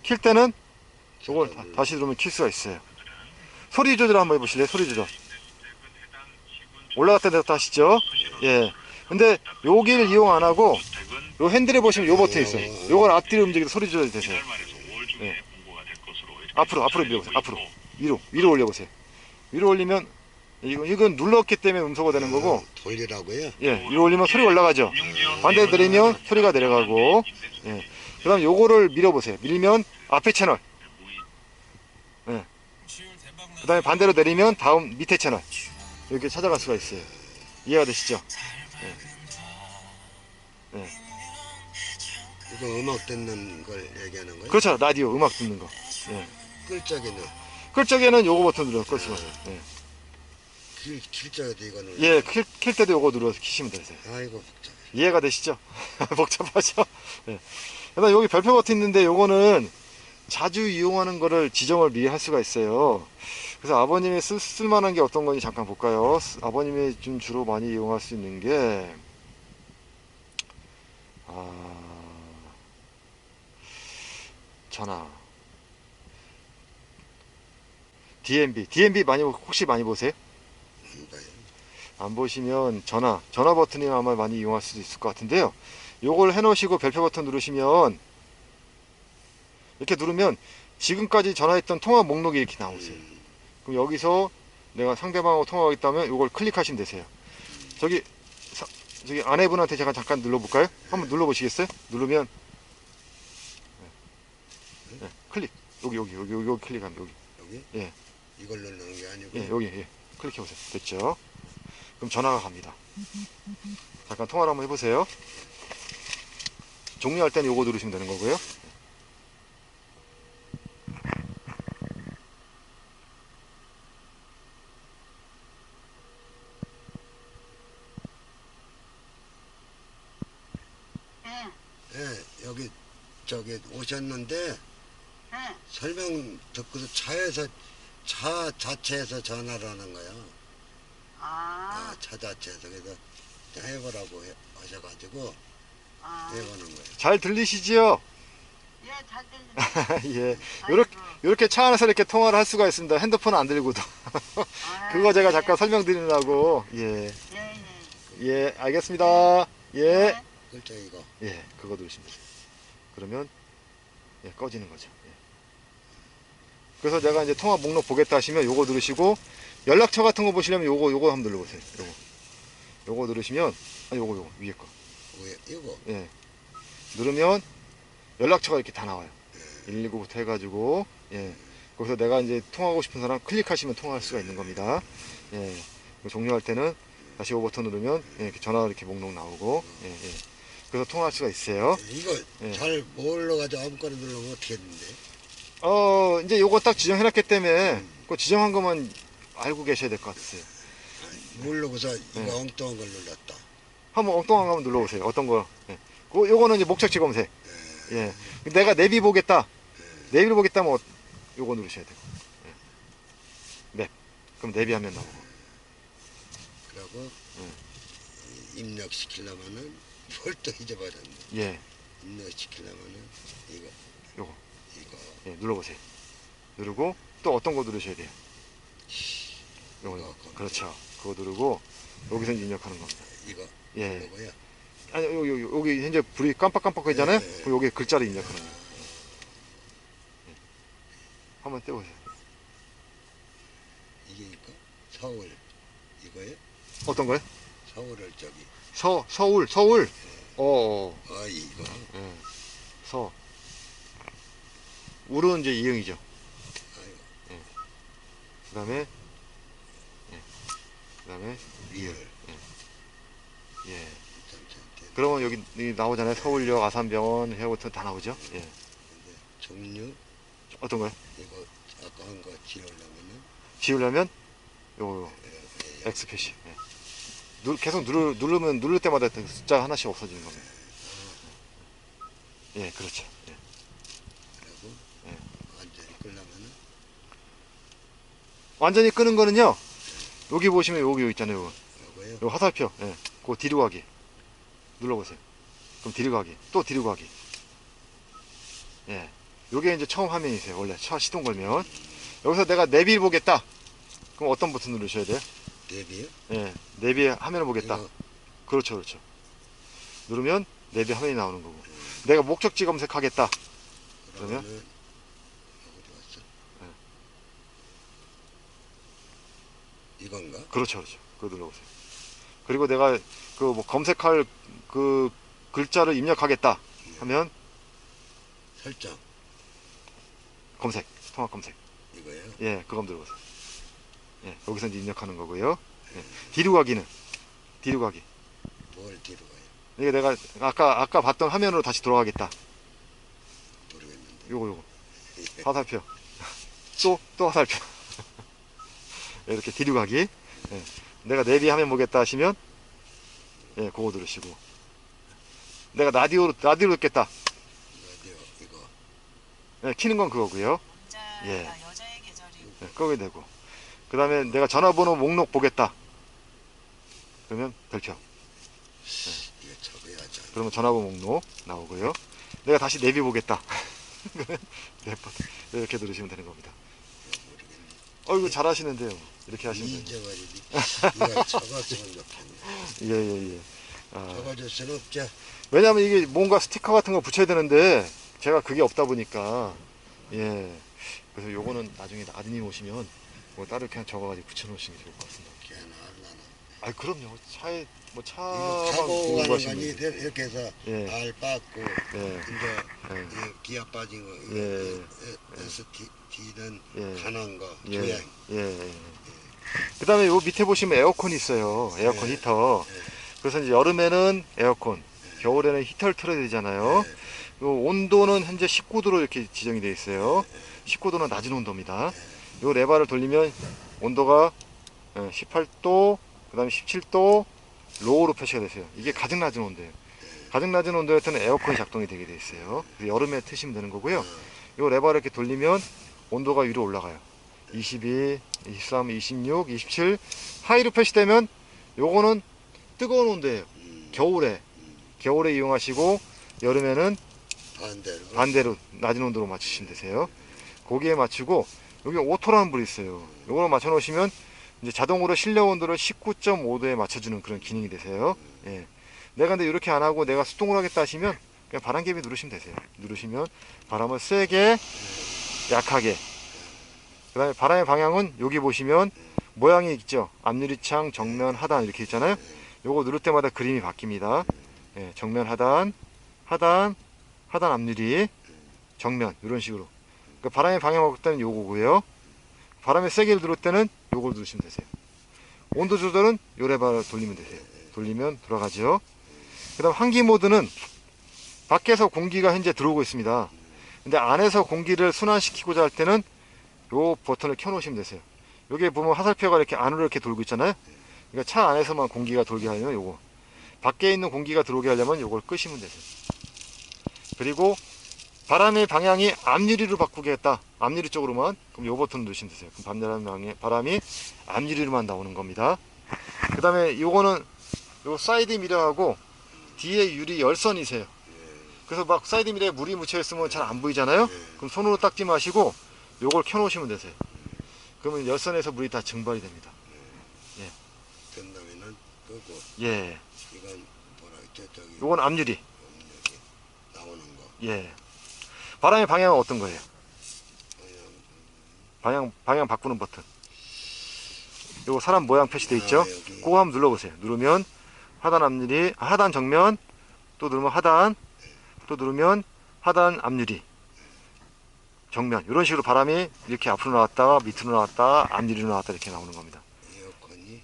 S1: 킬 때는 요걸 다시 누르면 킬 수가 있어요. 소리 조절 한번 해보실래요? 소리 조절. 올라갔다 내렸다 하시죠? 예. 근데 여기를 이용 안 하고 요 핸들에 보시면 요 버튼이 있어요. 요걸 앞뒤로 움직여서 소리 조절이 되세요. 예. 앞으로 밀어보세요. 앞으로 위로 올려보세요. 위로 올리면 이건 눌렀기 때문에 음소가 되는 거고,
S2: 돌리라고요?
S1: 예, 위로 올리면 소리 올라가죠. 반대로 내리면 소리가 내려가고, 예. 그 다음 요거를 밀어보세요. 밀면 앞에 채널, 예. 그 다음에 반대로 내리면 다음 밑에 채널 이렇게 찾아갈 수가 있어요. 이해가 되시죠? 예. 예.
S2: 이거 음악 듣는 걸 얘기하는 거예요?
S1: 그렇죠. 라디오 음악 듣는 거. 예.
S2: 끌 적에는?
S1: 끌 적에는 요거 버튼 눌러 끌 수가 있어요. 예.
S2: 킬 적에도 이거 눌러?
S1: 예, 킬 때도 요거 눌러서 키시면 되세요.
S2: 아이고 복잡해.
S1: 이해가 되시죠? 복잡하죠? 예. 그다음 여기 별표 버튼 있는데 요거는 자주 이용하는 거를 지정을 미리 할 수가 있어요. 그래서 아버님이 쓸만한 게 어떤 건지 잠깐 볼까요? 아버님이 좀 주로 많이 이용할 수 있는 게, 전화. DMB 많이, 혹시 많이 보세요?
S2: 안 봐요.
S1: 안 보시면 전화 버튼이 아마 많이 이용할 수도 있을 것 같은데요. 요걸 해놓으시고 별표 버튼 누르시면, 이렇게 누르면 지금까지 전화했던 통화 목록이 이렇게 나오세요. 그럼 여기서 내가 상대방하고 통화하겠다면 요걸 클릭하시면 되세요. 저기 아내분한테 제가 잠깐 눌러볼까요? 한번 눌러보시겠어요? 누르면 네, 클릭. 여기 클릭하면 여기.
S2: 여기?
S1: 예.
S2: 이걸 누르는 게 아니고.
S1: 예, 여기 클릭해보세요. 됐죠? 그럼 전화가 갑니다. 잠깐 통화를 한번 해보세요. 종료할 때는 요거 누르시면 되는 거고요.
S2: 예, 여기 저기 오셨는데
S3: 응.
S2: 설명 듣고서 차 자체에서 전화를 하는 거야. 차 자체에서. 그래서 해보라고 하셔가지고 해보는 거예요.
S1: 잘 들리시지요?
S3: 예, 잘 들리네.
S1: 예.
S3: 아이고.
S1: 요렇게 차 안에서 이렇게 통화를 할 수가 있습니다. 핸드폰 안 들고도. 그거 제가 잠깐 설명드리려고. 예.
S3: 예.
S1: 예, 알겠습니다. 예.
S2: 글자 이거.
S1: 예, 그거 누르시면 돼요. 그러면 예, 꺼지는 거죠. 예. 그래서 내가 이제 통화 목록 보겠다 하시면 요거 누르시고, 연락처 같은 거 보시려면 요거 한번 눌러보세요. 요거 누르시면, 요거 위에 거.
S2: 왜 이거?
S1: 예. 누르면 연락처가 이렇게 다 나와요. 119부터 해가지고, 예. 거기서 내가 이제 통화하고 싶은 사람 클릭하시면 통화할 수가 있는 겁니다. 예. 종료할 때는 다시 요 버튼 누르면 예, 이렇게 전화 이렇게 목록 나오고, 예. 그래서 통화할 수가 있어요.
S2: 이거
S1: 예.
S2: 잘 몰라가지고 아무거나 누르면 어떻게 했는데?
S1: 이제 요거 딱 지정해놨기 때문에 그 지정한 것만 알고 계셔야 될 것 같아요.
S2: 모르고서 이거 엉뚱한 걸 눌렀다.
S1: 한번 엉뚱한 거 한번 눌러보세요. 어떤 거? 예. 요거는 이제 목적지 검색. 예. 내가 내비 보겠다. 내비를 보겠다면 요거 누르셔야 돼요. 예. 맵. 그럼 내비 화면 나오고.
S2: 그리고 입력시키려면은 뭘 또 잊어버렸네.
S1: 예.
S2: 입력시키려면은
S1: 요거.
S2: 이거
S1: 예, 눌러보세요. 누르고 또 어떤 거 누르셔야 돼요. 요거.
S2: 이거.
S1: 그렇죠. 그거 누르고 여기서 입력하는 겁니다.
S2: 이거
S1: 예.
S2: 이거야.
S1: 아니 여기 현재 불이 깜빡깜빡거리잖아요.
S2: 예.
S1: 그럼 여기 글자를 입력하는 거예요. 예. 한번 떼보세요.
S2: 이게 이거 서울 이거예요?
S1: 어떤 거요?
S2: 서울을 저기
S1: 서울.
S2: 이거
S1: 예. 울은 이제 이응이죠.
S2: 아이고
S1: 그다음에
S2: 리얼
S1: 예.
S2: 잠깐
S1: 그러면 여기 나오잖아요. 서울역, 아산병원, 해부터 다 나오죠. 예.
S2: 근데 종류
S1: 어떤 거요?
S2: 이거 아까 한 거 지우려면은
S1: 지우려면 요 X 표시. 예. 계속 누르면 누를 때마다 숫자 하나씩 없어지는 겁니다. 예, 그렇죠. 예.
S2: 그리고
S1: 예.
S2: 완전히 끌려면은
S1: 완전히 끄는 거는요. 여기 보시면 여기 있잖아요.
S2: 요거요.
S1: 요 화살표. 예. 그거 뒤로 가기. 눌러보세요. 그럼 뒤로 가기. 또 뒤로 가기. 예. 요게 이제 처음 화면이세요. 원래 차 시동 걸면. 여기서 내가 내비 보겠다. 그럼 어떤 버튼 누르셔야 돼요?
S2: 내비요?
S1: 예. 내비 화면을 보겠다.
S2: 이거
S1: 그렇죠. 누르면 내비 화면이 나오는 거고. 내가 목적지 검색하겠다. 그러면?
S2: 그러면은 어디 갔어? 이건가?
S1: 그렇죠. 그거 눌러보세요. 그리고 내가 그 뭐 검색할 그 글자를 입력하겠다 하면
S2: 설정
S1: 검색, 통합 검색.
S2: 이거요?
S1: 예, 그거 한번 눌러보세요. 예, 여기서 이제 입력하는 거고요. 예, 뒤로 가기는 뒤로 가기.
S2: 뭘 뒤로 가요?
S1: 이게 내가 아까 봤던 화면으로 다시 돌아가겠다.
S2: 모르겠는데.
S1: 요거 화살표. 또 화살표. 이렇게 뒤로 가기. 예, 내가 내비 화면 보겠다 하시면 예, 그거 누르시고. 내가 라디오로 듣겠다.
S2: 라디오 이거
S1: 예, 키는 건 그거고요.
S3: 남자,
S1: 예.
S3: 여자의 계절이
S1: 예, 끄게 되고. 그 다음에 내가 전화번호 목록 보겠다. 그러면 별표.
S2: 이거 적어야지.
S1: 그러면 전화번호 목록 나오고요. 내가 다시 내비 보겠다. 이렇게 누르시면 되는 겁니다. 이거 잘하시는데요. 이렇게 하시면 돼요.
S2: 잊어버리지. 이거 적었으면 좋겠네.
S1: 예예예.
S2: 적어줄 수는 없죠.
S1: 왜냐면 이게 뭔가 스티커 같은 거 붙여야 되는데 제가 그게 없다 보니까 예. 그래서 요거는 나중에 아드님 오시면 뭐 따로 그냥 적어가지고 붙여놓으시는 게 좋을 것 같습니다.
S2: 걔는 알라나.
S1: 그럼요. 차에 뭐 차만
S2: 이거 타고
S1: 두고
S2: 가는
S1: 가시면
S2: 거니
S1: 돼요.
S2: 이렇게 해서
S1: 예.
S2: 알 빠고
S1: 예.
S2: 이제
S1: 예.
S2: 이 기아 빠진 거
S1: 예.
S2: ST는
S1: 예.
S2: 가난 거
S1: 예.
S2: 조향.
S1: 예. 그다음에 요 밑에 보시면 에어컨이 있어요. 에어컨
S2: 예.
S1: 히터.
S2: 예.
S1: 그래서 이제 여름에는 에어컨, 겨울에는 히터를 틀어야 되잖아요.
S2: 예.
S1: 요 온도는 현재 19도로 이렇게 지정이 되어 있어요. 19도는 낮은 온도입니다. 요 레바를 돌리면 온도가 18도, 그다음에 17도 로우로 표시가 되세요. 이게 가장 낮은 온도예요. 가장 낮은 온도에 때는 에어컨이 작동이 되게 되어 있어요. 그래서 여름에 트시면 되는 거고요. 요 레바를 이렇게 돌리면 온도가 위로 올라가요. 22, 23, 26, 27 하이로 표시되면 요거는 뜨거운 온도예요. 겨울에 이용하시고 여름에는 반대로 낮은 온도로 맞추시면 되세요. 거기에 맞추고 여기 오토라는 불이 있어요. 요거를 맞춰 놓으시면 이제 자동으로 실내 온도를 19.5도에 맞춰주는 그런 기능이 되세요. 예. 내가 근데 이렇게 안 하고 내가 수동으로 하겠다 하시면 그냥 바람개비 누르시면 되세요. 누르시면 바람을 세게, 약하게. 그 다음에 바람의 방향은 여기 보시면 모양이 있죠. 앞유리창, 정면, 하단 이렇게 있잖아요. 요거 누를 때마다 그림이 바뀝니다. 예, 정면 하단, 하단, 하단 앞유리, 정면 이런 식으로. 그러니까 바람의 방향 바꿀 때는 요거고요. 바람이 세게 들어올 때는 요걸 누르시면 되세요. 온도 조절은 요 레버를 돌리면 되세요. 돌리면 돌아가죠. 그 다음 환기 모드는 밖에서 공기가 현재 들어오고 있습니다. 근데 안에서 공기를 순환시키고자 할 때는 요 버튼을 켜 놓으시면 되세요. 여기 보면 화살표가 이렇게 안으로 이렇게 돌고 있잖아요. 그러니까 차 안에서만 공기가 돌게 하려면 요거, 밖에 있는 공기가 들어오게 하려면 요걸 끄시면 되세요. 그리고 바람의 방향이 앞유리로 바꾸게 했다. 앞유리 쪽으로만. 그럼 요 버튼 누르시면 되세요. 그럼 바람이 앞유리로만 나오는 겁니다. 그 다음에 요거는 요 사이드 미러하고 뒤에 유리 열선이세요. 그래서 막 사이드 미러에 물이 묻혀 있으면 잘 안 보이잖아요. 그럼 손으로 닦지 마시고 요걸 켜 놓으시면 되세요. 그러면 열선에서 물이 다 증발이 됩니다.
S2: 된다면은 끄고.
S1: 예.
S2: 이건 뭐라 했죠? 저기
S1: 요건 앞유리.
S2: 여기 나오는 거.
S1: 예. 바람의 방향은 어떤 거예요? 방향 바꾸는 버튼. 요거 사람 모양 표시되어 있죠?
S2: 여기.
S1: 그거 한번 눌러보세요. 누르면 하단 앞유리, 하단 정면, 또 누르면 하단, 또 누르면 하단 앞유리, 정면. 이런 식으로 바람이 이렇게 앞으로 나왔다가 밑으로 나왔다가 앞유리로 나왔다 이렇게 나오는 겁니다.
S2: 에어컨이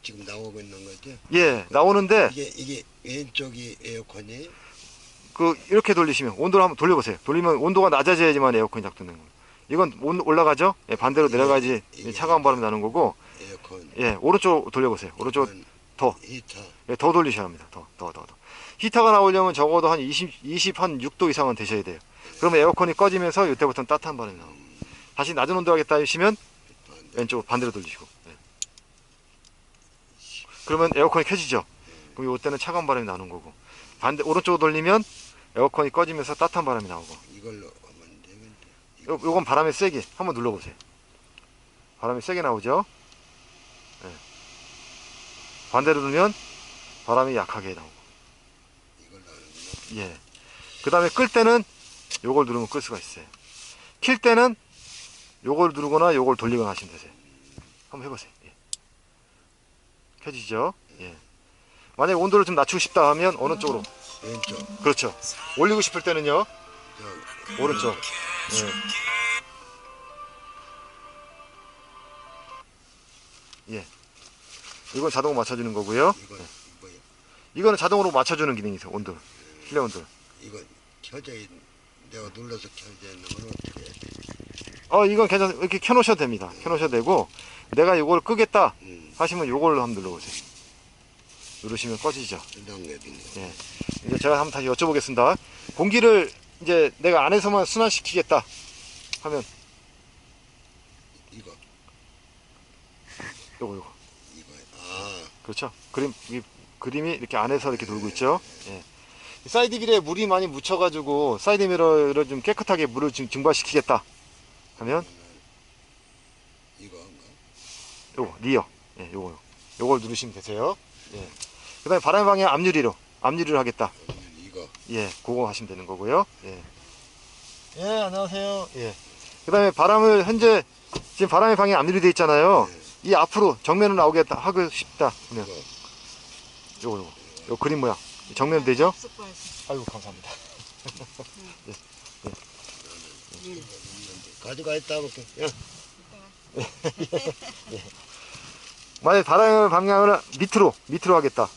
S2: 지금 나오고 있는 거죠?
S1: 예, 나오는데
S2: 이게 왼쪽이 에어컨이
S1: 이렇게 돌리시면 온도를 한번 돌려보세요. 돌리면 온도가 낮아져야지만 에어컨이 작동되는 겁니다. 이건 올라가죠? 예, 반대로 내려가지 차가운 바람이 나는 거고.
S2: 에어컨.
S1: 예, 오른쪽 돌려보세요. 오른쪽 더.
S2: 히터.
S1: 예, 더 돌리셔야 합니다. 더. 히터가 나오려면 적어도 한 20, 한 6도 이상은 되셔야 돼요. 그러면 에어컨이 꺼지면서 이때부터는 따뜻한 바람이 나오고. 다시 낮은 온도 하겠다 하시면 왼쪽 반대로 돌리시고. 예. 그러면 에어컨이 켜지죠. 그럼 이때는 차가운 바람이 나오는 거고. 오른쪽으로 돌리면 에어컨이 꺼지면서 따뜻한 바람이 나오고.
S2: 이걸로 하면 되는데.
S1: 요건 바람이 세게 한번 눌러보세요. 바람이 세게 나오죠. 예. 반대로 누르면 바람이 약하게 나오고.
S2: 이걸로 하는구나.
S1: 예. 그 다음에 끌 때는 요걸 누르면 끌 수가 있어요. 킬 때는 요걸 누르거나 요걸 돌리거나 하시면 되세요. 한번 해보세요. 예. 켜지죠? 예. 만약에 온도를 좀 낮추고 싶다 하면 어느 쪽으로?
S2: 왼쪽.
S1: 그렇죠. 올리고 싶을 때는요. 오른쪽. 예. 예. 이건 자동으로 맞춰주는 거고요.
S2: 이건 뭐야?
S1: 이거는 자동으로 맞춰주는 기능이 있어요. 온도를. 실내 온도를.
S2: 이건 켜져 있는 내가 눌러서 켜져 있는 건 어떻게 해?
S1: 이건 괜찮아요. 이렇게 켜놓으셔도 됩니다. 켜놓으셔도 되고, 내가 이걸 끄겠다 하시면 요걸로 한번 눌러보세요. 누르시면 꺼지죠. 예. 이제 제가 한번 다시 여쭤보겠습니다. 공기를 이제 내가 안에서만 순환시키겠다 하면
S2: 이거
S1: 요거.
S2: 이거. 아,
S1: 그렇죠. 그림이 이렇게 안에서 이렇게 돌고 있죠. 예. 사이드 길에 물이 많이 묻혀가지고 사이드 미러를 좀 깨끗하게 물을 좀 증발시키겠다 하면
S2: 이거인가?
S1: 요거 리어, 예, 요걸 누르시면 되세요. 예. 그다음에 바람 방향 앞유리로 하겠다.
S2: 이거.
S1: 예, 그거 하시면 되는 거고요. 예. 예, 안녕하세요. 예. 그다음에 바람을 현재 지금 바람의 방향 앞유리 돼 있잖아요. 이 앞으로 정면으로 나오겠다 하고 싶다 그러면 요 그림 모양 정면 되죠? 아이고 감사합니다.
S2: 가져가 있다 볼게. 야,
S1: 만약에 바람의 방향을 밑으로 하겠다.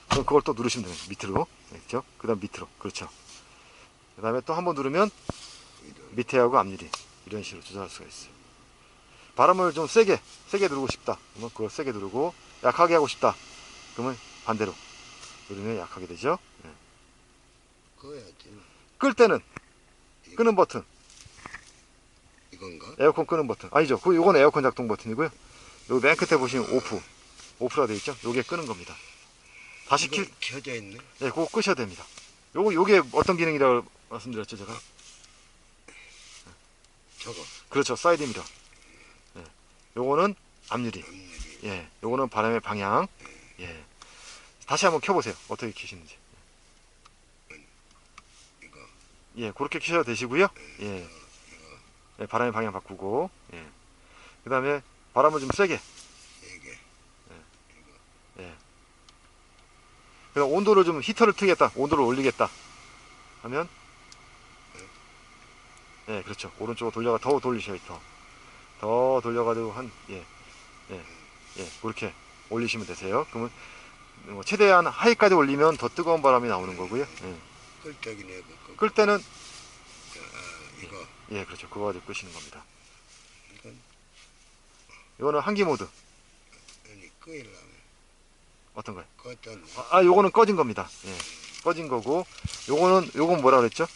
S1: 그럼 그걸 또 누르시면 됩니다. 밑으로. 그렇죠? 그 다음 밑으로. 그렇죠. 그 다음에 또 한 번 누르면 밑에 하고 앞유리. 이런 식으로 조절할 수가 있어요. 바람을 좀 세게 누르고 싶다. 그러면 그걸 세게 누르고, 약하게 하고 싶다. 그러면 반대로 누르면 약하게 되죠. 네.
S2: 그거야지.
S1: 끌 때는 끄는 버튼.
S2: 이건가?
S1: 에어컨 끄는 버튼. 아니죠. 요건 에어컨 작동 버튼이고요. 여기 맨 끝에 보시면 오프가 되어 있죠. 요게 끄는 겁니다. 다시
S2: 이거 켜져 있네.
S1: 네, 그거 끄셔야 됩니다. 요게 어떤 기능이라고 말씀드렸죠, 제가?
S2: 저거.
S1: 그렇죠. 사이드 미러. 예. 요거는 앞유리. 예. 요거는 바람의 방향. 예. 다시 한번 켜보세요. 어떻게 켜시는지.
S2: 이거.
S1: 예. 그렇게 켜셔도 되시고요. 예. 예, 바람의 방향 바꾸고. 예. 그 다음에 바람을 좀 세게.
S2: 이게.
S1: 예. 그다음 온도를 좀 히터를 트겠다. 온도를 올리겠다. 하면 예, 그렇죠. 오른쪽으로 더 돌리셔야 더 돌려가지고 그렇게 올리시면 되세요. 그러면 뭐 최대한 하이까지 올리면 더 뜨거운 바람이 나오는 거고요. 예.
S2: 끌 적이네. 그거.
S1: 끌 때는
S2: 이거.
S1: 예, 그렇죠. 그거 가지고 끄시는 겁니다.
S2: 이건
S1: 이거는 한기 모드.
S2: 아니 끄이려면
S1: 어떤가요?
S2: 껐잖아.
S1: 요거는 꺼진 겁니다. 예. 꺼진 거고, 요건 뭐라 그랬죠?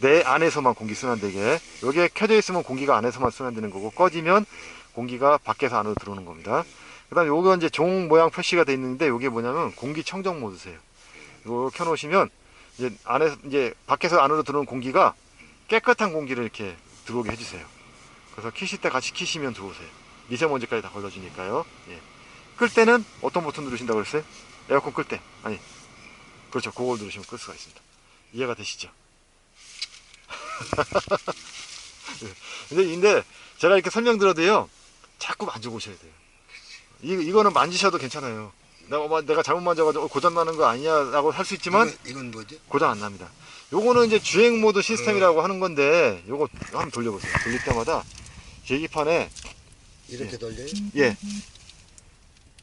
S1: 내 안에서만 공기 순환되게. 요게 켜져 있으면 공기가 안에서만 순환되는 거고, 꺼지면 공기가 밖에서 안으로 들어오는 겁니다. 그 다음에 요거 이제 종 모양 표시가 되어 있는데, 요게 뭐냐면 공기 청정 모드세요. 이거 켜놓으시면 이제 밖에서 안으로 들어오는 공기가 깨끗한 공기를 이렇게 들어오게 해주세요. 그래서 키실 때 같이 키시면 들어오세요. 미세먼지까지 다 걸러주니까요. 예. 끌 때는 어떤 버튼 누르신다고 그랬어요? 에어컨 끌 때. 아니. 그렇죠. 그걸 누르시면 끌 수가 있습니다. 이해가 되시죠? 근데 제가 이렇게 설명드려도요, 자꾸 만져보셔야 돼요. 이거는 만지셔도 괜찮아요. 내가 잘못 만져가지고 고장나는 거 아니냐라고 할 수 있지만,
S2: 이건 뭐지?
S1: 고장 안 납니다. 요거는 이제 주행 모드 시스템이라고 하는 건데, 요거 한번 돌려보세요. 돌릴 때마다 계기판에
S2: 이렇게 돌려요?
S1: 예.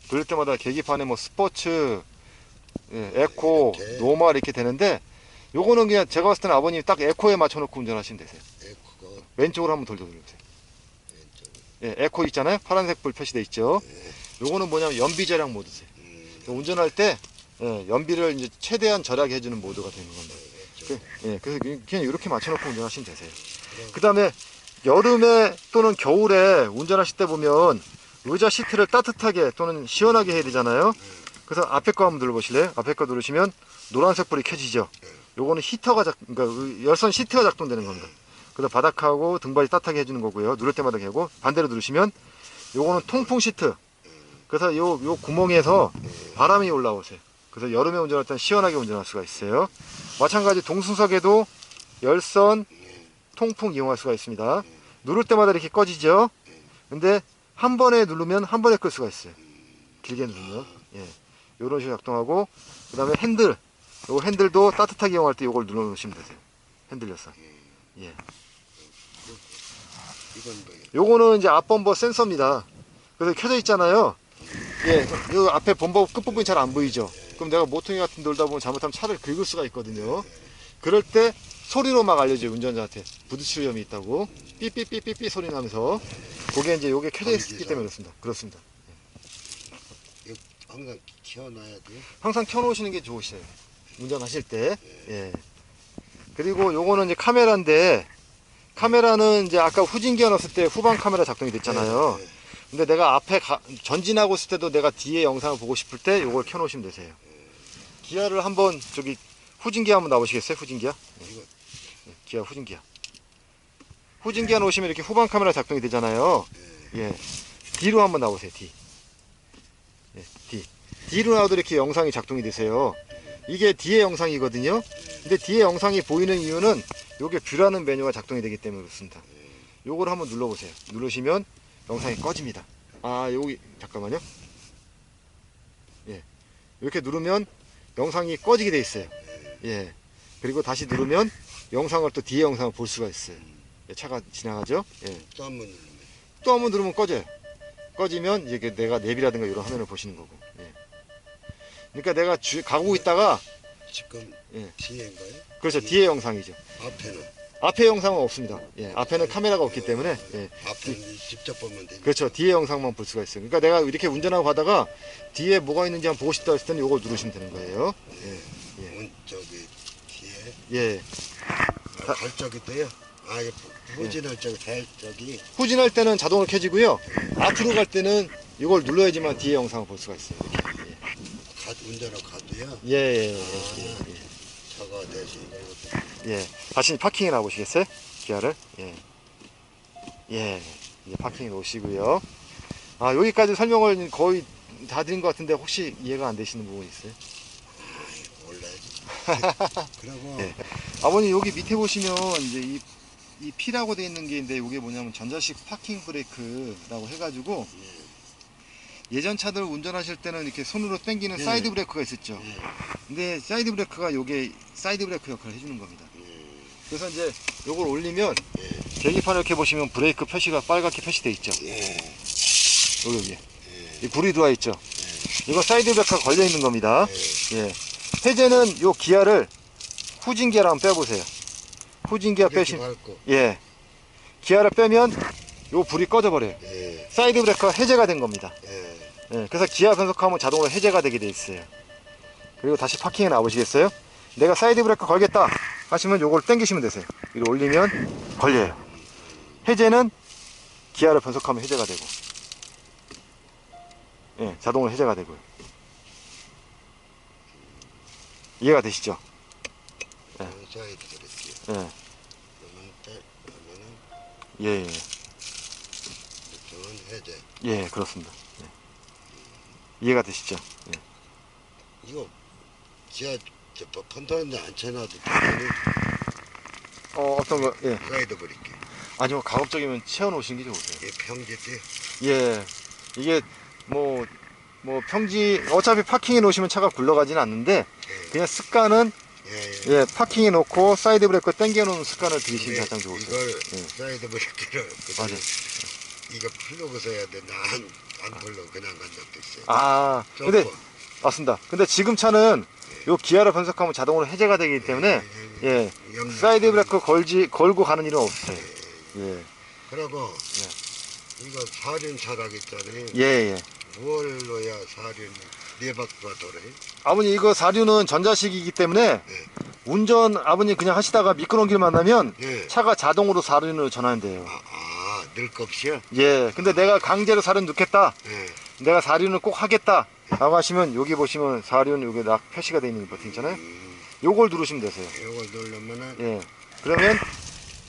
S1: 돌릴 때마다 계기판에 뭐 스포츠, 예, 에코,
S2: 이렇게.
S1: 노멀 이렇게 되는데, 요거는 그냥 제가 봤을 때는 아버님이 딱 에코에 맞춰놓고 운전하시면 되세요.
S2: 에코가
S1: 왼쪽으로 한번 돌려보세요.
S2: 왼쪽.
S1: 예, 에코 있잖아요. 파란색 불 표시돼 있죠. 요거는 뭐냐면 연비 절약 모드세요. 운전할 때 연비를 이제 최대한 절약해 해주는 모드가 되는 겁니다. 그래서 그냥 이렇게 맞춰놓고 운전하시면 되세요. 그 다음에 여름에 또는 겨울에 운전하실 때 보면 의자 시트를 따뜻하게 또는 시원하게 해야 되잖아요. 그래서 앞에 거 한번 눌러보실래요? 앞에 거 누르시면 노란색 불이 켜지죠. 요거는 그러니까 열선 시트가 작동되는 겁니다. 그래서 바닥하고 등받이 따뜻하게 해주는 거고요. 누를 때마다 개고, 반대로 누르시면 요거는 통풍 시트. 그래서 요 구멍에서 바람이 올라오세요. 그래서 여름에 운전할 때는 시원하게 운전할 수가 있어요. 마찬가지 동승석에도 열선 통풍 이용할 수가 있습니다. 누를 때마다 이렇게 꺼지죠. 근데 한 번에 누르면 한 번에 끌 수가 있어요. 길게 누르면. 예. 요런 식으로 작동하고, 그 다음에 핸들. 요 핸들도 따뜻하게 이용할 때 요걸 눌러놓으시면 되세요. 핸들 열선. 예.
S2: 이건 뭐예요?
S1: 요거는 이제 앞범버 센서입니다. 그래서 켜져 있잖아요. 예, 요 앞에 범버 끝부분이 잘 안 보이죠. 그럼 내가 모퉁이 같은 데 돌다 보면 잘못하면 차를 긁을 수가 있거든요. 그럴 때 소리로 막 알려줘요, 운전자한테. 부딪힐 위험이 있다고. 삐삐삐삐삐 소리 나면서. 그게 이제 요게 켜져 있기 때문에 그렇습니다. 그렇습니다.
S2: 이거 항상 켜놔야 돼요?
S1: 항상 켜놓으시는 게 좋으셔요. 운전하실 때. 예. 그리고 요거는 이제 카메라인데, 카메라는 이제 아까 후진기어 넣었을 때 후방 카메라 작동이 됐잖아요. 근데 내가 앞에 전진하고 있을 때도 내가 뒤에 영상을 보고 싶을 때 요걸 켜놓으시면 되세요. 기아를 한번 저기 후진기아 한번 나오시겠어요? 후진기아?
S2: 이거
S1: 기아 후진기아. 후진기아 놓으시면 이렇게 후방 카메라 작동이 되잖아요. 예. 뒤로 한번 나오세요. 뒤. 예, 뒤. 뒤로 나와도 이렇게 영상이 작동이 되세요. 이게 뒤에 영상이거든요. 근데 뒤에 영상이 보이는 이유는 요게 뷰라는 메뉴가 작동이 되기 때문에 그렇습니다. 요걸 한번 눌러보세요. 누르시면 영상이 꺼집니다. 아, 여기 잠깐만요. 예. 이렇게 누르면 영상이 꺼지게 돼 있어요. 예. 그리고 다시 누르면 영상을 또 뒤에 영상을 볼 수가 있어요. 예, 차가 지나가죠. 예.
S2: 또 한 번 누르면
S1: 또 한 번 누르면 꺼져요. 꺼지면 이게 내가 내비라든가 이런 화면을 보시는 거고. 예. 그러니까 내가 가고 있다가
S2: 지금
S1: 예.
S2: 뒤에인가요?
S1: 그렇죠. 뒤에 영상이죠.
S2: 앞에는
S1: 앞에 영상은 없습니다. 예. 앞에는 카메라가 없기 때문에 예.
S2: 앞에는 직접 보면 되니까.
S1: 그렇죠. 뒤에 영상만 볼 수가 있어요. 그러니까 내가 이렇게 운전하고 가다가 뒤에 뭐가 있는지 한번 보고 싶다 했을 때는 이걸 누르시면 되는 거예요. 예.
S2: 저기 뒤에
S1: 예.
S2: 갈적이 돼요. 아, 이게 후진할 적이 살적이.
S1: 후진할 때는 자동으로 켜지고요. 앞으로 갈 때는 이걸 눌러야지만 뒤에 영상을 볼 수가 있어요. 이렇게.
S2: 운전하고 가도요.
S1: 예. 예.
S2: 저거 대신
S1: 예. 다시 파킹에 나오시겠어요? 기아를. 예. 예. 이제 파킹에 놓으시고요. 아, 여기까지 설명을 거의 다 드린 것 같은데 혹시 이해가 안 되시는 부분 있어요?
S2: 몰라야지. 그리고
S1: 예. 아버님 여기 밑에 보시면 이제 이 P라고 되어 있는 게 있는데 이게 뭐냐면 전자식 파킹 브레이크라고 해가지고 예전 차들 운전하실 때는 이렇게 손으로 당기는
S2: 예.
S1: 사이드 브레이크가 있었죠.
S2: 예.
S1: 근데 사이드 브레이크가 요게 사이드 브레이크 역할을 해주는 겁니다. 그래서 이제 요걸 올리면 계기판을 이렇게 보시면 브레이크 표시가 빨갛게 표시되어 있죠. 여기 이 불이 들어와 있죠. 이거 사이드 브레이크가 걸려 있는 겁니다. 예. 해제는 요 기아를 후진 기아를 한번 빼보세요. 후진 기아 빼시면 예. 기아를 빼면 요 불이 꺼져 버려요. 사이드 브레이크가 해제가 된 겁니다. 예. 그래서 기아 변속하면 자동으로 해제가 되게 돼 있어요. 그리고 다시 파킹에 나오시겠어요? 내가 사이드 브레이크 걸겠다 하시면 요걸 당기시면 되세요. 위로 올리면 걸려요. 해제는 기아를 변속하면 해제가 되고, 예, 자동으로 해제가 되고요. 이해가 되시죠?
S2: 사이드 그랬어요.
S1: 예.
S2: 그러면은
S1: 예.
S2: 이쪽은 해제.
S1: 예, 그렇습니다. 예. 이해가 되시죠? 예.
S2: 이거 지하 컨트롤에 앉혀놔도 되는
S1: 어떤 거, 예.
S2: 사이드 브레이크.
S1: 아니요, 가급적이면 채워놓으시는 게 좋으세요.
S2: 이 평지지.
S1: 예. 이게, 뭐 평지, 어차피 파킹해 놓으시면 차가 굴러가지는 않는데, 그냥 습관은, 예, 파킹해 놓고 사이드 브레이크 당겨 놓은 습관을 들이시는 게 가장 좋으세요.
S2: 이걸
S1: 예.
S2: 사이드 브레이크를
S1: 맞아요.
S2: 이거 풀려고 써야 돼. 안 풀려 그냥 간 적도 있어요.
S1: 아, 근데, 맞습니다. 근데 지금 차는 요 기아를 변속하면 자동으로 해제가 되기 때문에, 예, 사이드 브레이크 걸고 가는 일은 없어요. 예.
S2: 그리고 이거 사륜 차량 있잖아요.
S1: 예.
S2: 뭘 넣어야 사륜 네 바퀴가 돌아요?
S1: 아버님, 이거 사륜은 전자식이기 때문에, 운전 아버님 그냥 하시다가 미끄러운 길 만나면, 차가 자동으로 사륜으로 전환돼요.
S2: 넣을 거 없이요?
S1: 예. 근데 내가 강제로 사륜 넣겠다.
S2: 예.
S1: 내가 사륜을 꼭 하겠다 라고 하시면 여기 보시면 사륜 요게 락 표시가 되어 있는 버튼 있잖아요. 요걸 누르시면 되세요.
S2: 요걸 누르면은
S1: 예. 그러면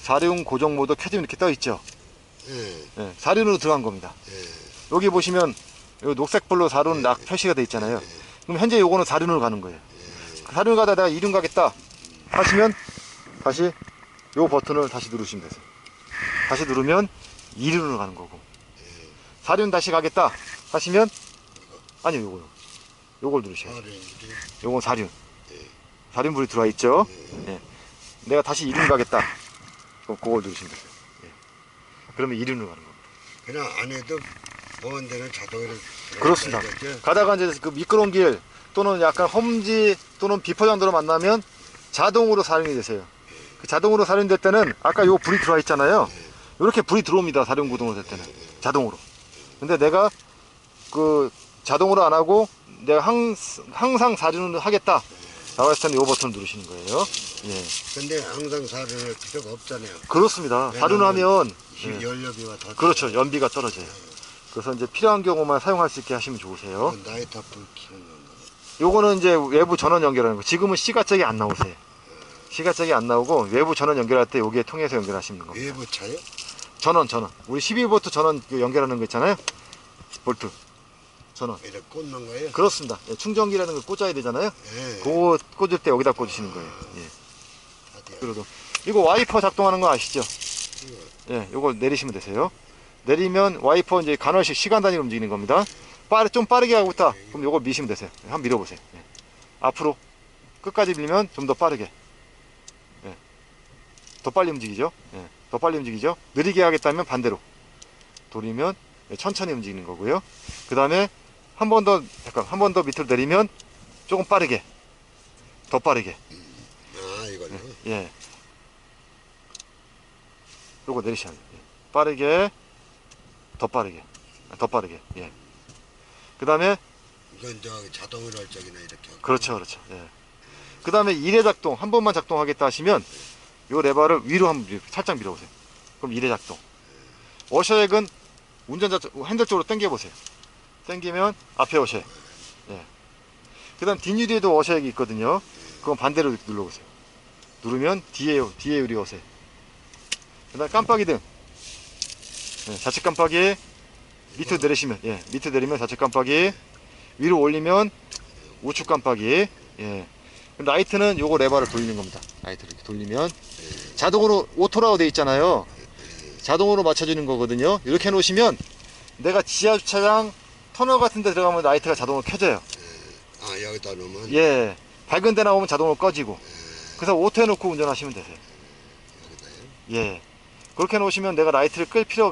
S1: 사륜 고정 모드 켜지면 이렇게 떠 있죠. 예. 사륜으로 들어간 겁니다. 여기 보시면 요 녹색불로 사륜 락 표시가 되어 있잖아요. 그럼 현재 요거는 사륜으로 가는 거예요. 사륜 가다 내가 이륜 가겠다 하시면 다시 요 버튼을 다시 누르시면 되세요. 다시 누르면 이륜으로 가는 거고, 사륜 다시 가겠다 하시면, 아니요, 요걸 누르셔야 돼요. 요건 사륜. 사륜불이 들어와 있죠. 예. 내가 다시 이륜 가겠다. 그럼 그걸 누르시면 돼요. 예. 그러면 이륜으로 가는 겁니다.
S2: 그냥 안 해도 보는 데는 자동으로
S1: 그렇습니다. 가다가 이제 그 미끄러운 길 또는 약간 험지 또는 비포장도로 만나면 자동으로 사륜이 되세요. 그 자동으로 사륜될 때는 아까 요 불이 들어와 있잖아요. 이렇게 불이 들어옵니다. 사륜 구동으로 될 때는 자동으로. 근데 내가 그 자동으로 안 하고 내가 항상 사륜을 하겠다 라고 했을 때는 이 버튼을 누르시는 거예요. 예.
S2: 근데 항상 사륜을 필요가 없잖아요.
S1: 그렇습니다. 사륜을 하면
S2: 연료비가 더
S1: 그렇죠. 연비가 떨어져요. 그래서 이제 필요한 경우만 사용할 수 있게 하시면 좋으세요.
S2: 그 나이터 불 켜는 건가?
S1: 요거는 이제 외부 전원 연결하는 거. 지금은 시가짝이 안 나오세요. 시가짝이 안 나오고 외부 전원 연결할 때 여기에 통해서 연결하시는 겁니다.
S2: 외부 차요?
S1: 전원. 우리 12V 전원 연결하는 거 있잖아요. 볼트. 전원.
S2: 이렇게 꽂는 거예요?
S1: 그렇습니다. 예, 충전기라는 걸 꽂아야 되잖아요.
S2: 예.
S1: 그거 꽂을 때 여기다 꽂으시는 거예요. 예.
S2: 어디야?
S1: 그래도 이거 와이퍼 작동하는 거 아시죠? 예, 요거 내리시면 되세요. 내리면 와이퍼 이제 간헐식 시간 단위로 움직이는 겁니다. 좀 빠르게 하고 있다. 그럼 요거 미시면 되세요. 한번 밀어보세요. 예. 앞으로 끝까지 밀면 좀 더 빠르게. 예. 더 빨리 움직이죠. 예. 더 빨리 움직이죠. 느리게 하겠다면 반대로 돌리면 천천히 움직이는 거고요. 그 다음에 한 번 더 밑으로 내리면 조금 빠르게, 더 빠르게.
S2: 아, 이걸로?
S1: 예. 요거 내리셔야 돼요. 예. 빠르게, 더 빠르게, 더 빠르게. 예. 그 다음에
S2: 이건 저기 자동으로 할 적이나 이렇게 하고.
S1: 그렇죠. 예. 그 다음에 1회 작동, 한 번만 작동하겠다 하시면 요 레버를 위로 한번 살짝 밀어보세요. 그럼 1회 작동. 워셔액은 운전자 핸들 쪽으로 당겨보세요. 당기면 앞에 워셔액. 예. 그 다음 뒷유리에도 워셔액이 있거든요. 그건 반대로 눌러보세요. 누르면 뒤에 유리 워셔액. 그 다음 깜빡이 등. 예, 좌측 깜빡이. 밑으로 내리시면, 예, 밑으로 내리면 좌측 깜빡이. 위로 올리면 우측 깜빡이. 예. 라이트는 요거 레버를 돌리는 겁니다. 라이트를 이렇게 돌리면 자동으로 오토라고 돼 있잖아요. 자동으로 맞춰주는 거거든요. 이렇게 해놓으시면 내가 지하 주차장 터널 같은 데 들어가면 라이트가 자동으로 켜져요.
S2: 아, 여기다 놓으면?
S1: 예. 밝은 데 나오면 자동으로 꺼지고. 그래서 오토 해놓고 운전하시면 되세요.
S2: 여기다요?
S1: 예. 그렇게 해놓으시면 내가 라이트를 킬 필요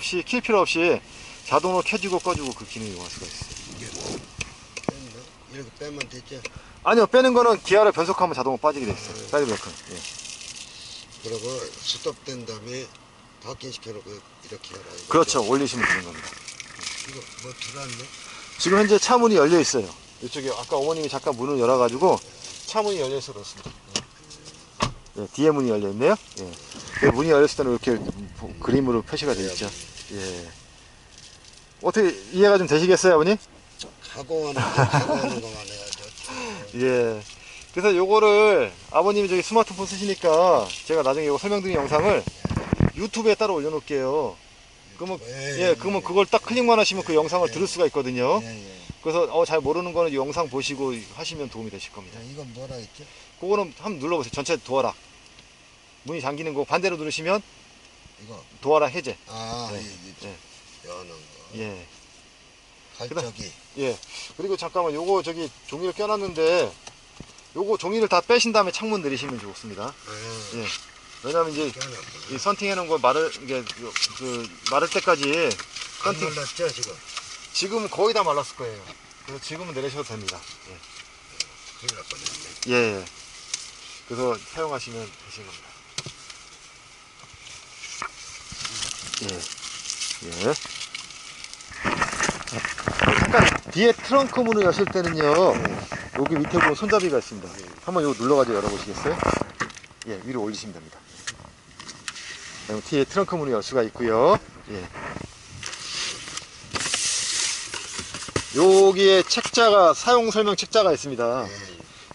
S1: 없이 자동으로 켜지고 꺼지고 그 기능을 이용할 수가 있어요.
S2: 이게 뺀다? 이렇게 빼면 되죠?
S1: 아니요. 빼는 거는 기아를 변속하면 자동으로 빠지게 돼 있어요. 사이드 브레이크는. 예.
S2: 그리고 스톱된 다음에 닫긴 시켜놓고 이렇게 해라. 이거죠?
S1: 그렇죠. 올리시면 되는 겁니다.
S2: 이거 뭐 들어왔네?
S1: 지금 현재 차 문이 열려 있어요. 이쪽에 아까 어머님이 잠깐 문을 열어가지고 차 문이 열려 있어 그렇습니다. 예, 뒤에 문이 열려 있네요. 예. 문이 열렸을 때는 이렇게 그림으로 표시가 되어 있죠. 예. 어떻게 이해가 좀 되시겠어요, 아버님?
S2: 하고 하는 것만 해야죠.
S1: 예. 그래서 요거를 아버님이 저기 스마트폰 쓰시니까 제가 나중에 이거 설명드린 영상을 유튜브에 따로 올려놓을게요. 그러면 그러면 그걸 딱 클릭만 하시면 그 영상을 들을 수가 있거든요. 그래서 잘 모르는 거는 이 영상 보시고 하시면 도움이 되실 겁니다.
S2: 이건 뭐라 했죠?
S1: 그거는 한번 눌러보세요. 전체 도어락. 문이 잠기는 거 반대로 누르시면
S2: 이거.
S1: 도어락 해제.
S2: 아,
S1: 예.
S2: 이게
S1: 예.
S2: 여는 거.
S1: 예.
S2: 갈적이.
S1: 예. 그리고 잠깐만 요거 저기 종이를 껴놨는데 요거 종이를 다 빼신 다음에 창문 내리시면 좋습니다. 예. 왜냐면 이제 이 선팅 해놓은 거 마를 때까지
S2: 안
S1: 선팅
S2: 눌렀죠, 지금?
S1: 지금은 거의 다 말랐을 거예요. 그래서 지금은 내리셔도 됩니다.
S2: 큰일 날 뻔했네.
S1: 예. 그래서 사용하시면 되신 겁니다. 예. 잠깐 뒤에 트렁크 문을 여실 때는요. 여기 밑에 보면 손잡이가 있습니다. 한번 이거 눌러가지고 열어보시겠어요? 예, 위로 올리시면 됩니다. 뒤에 트렁크 문을 열 수가 있고요. 예. 여기에 책자가 사용 설명 책자가 있습니다.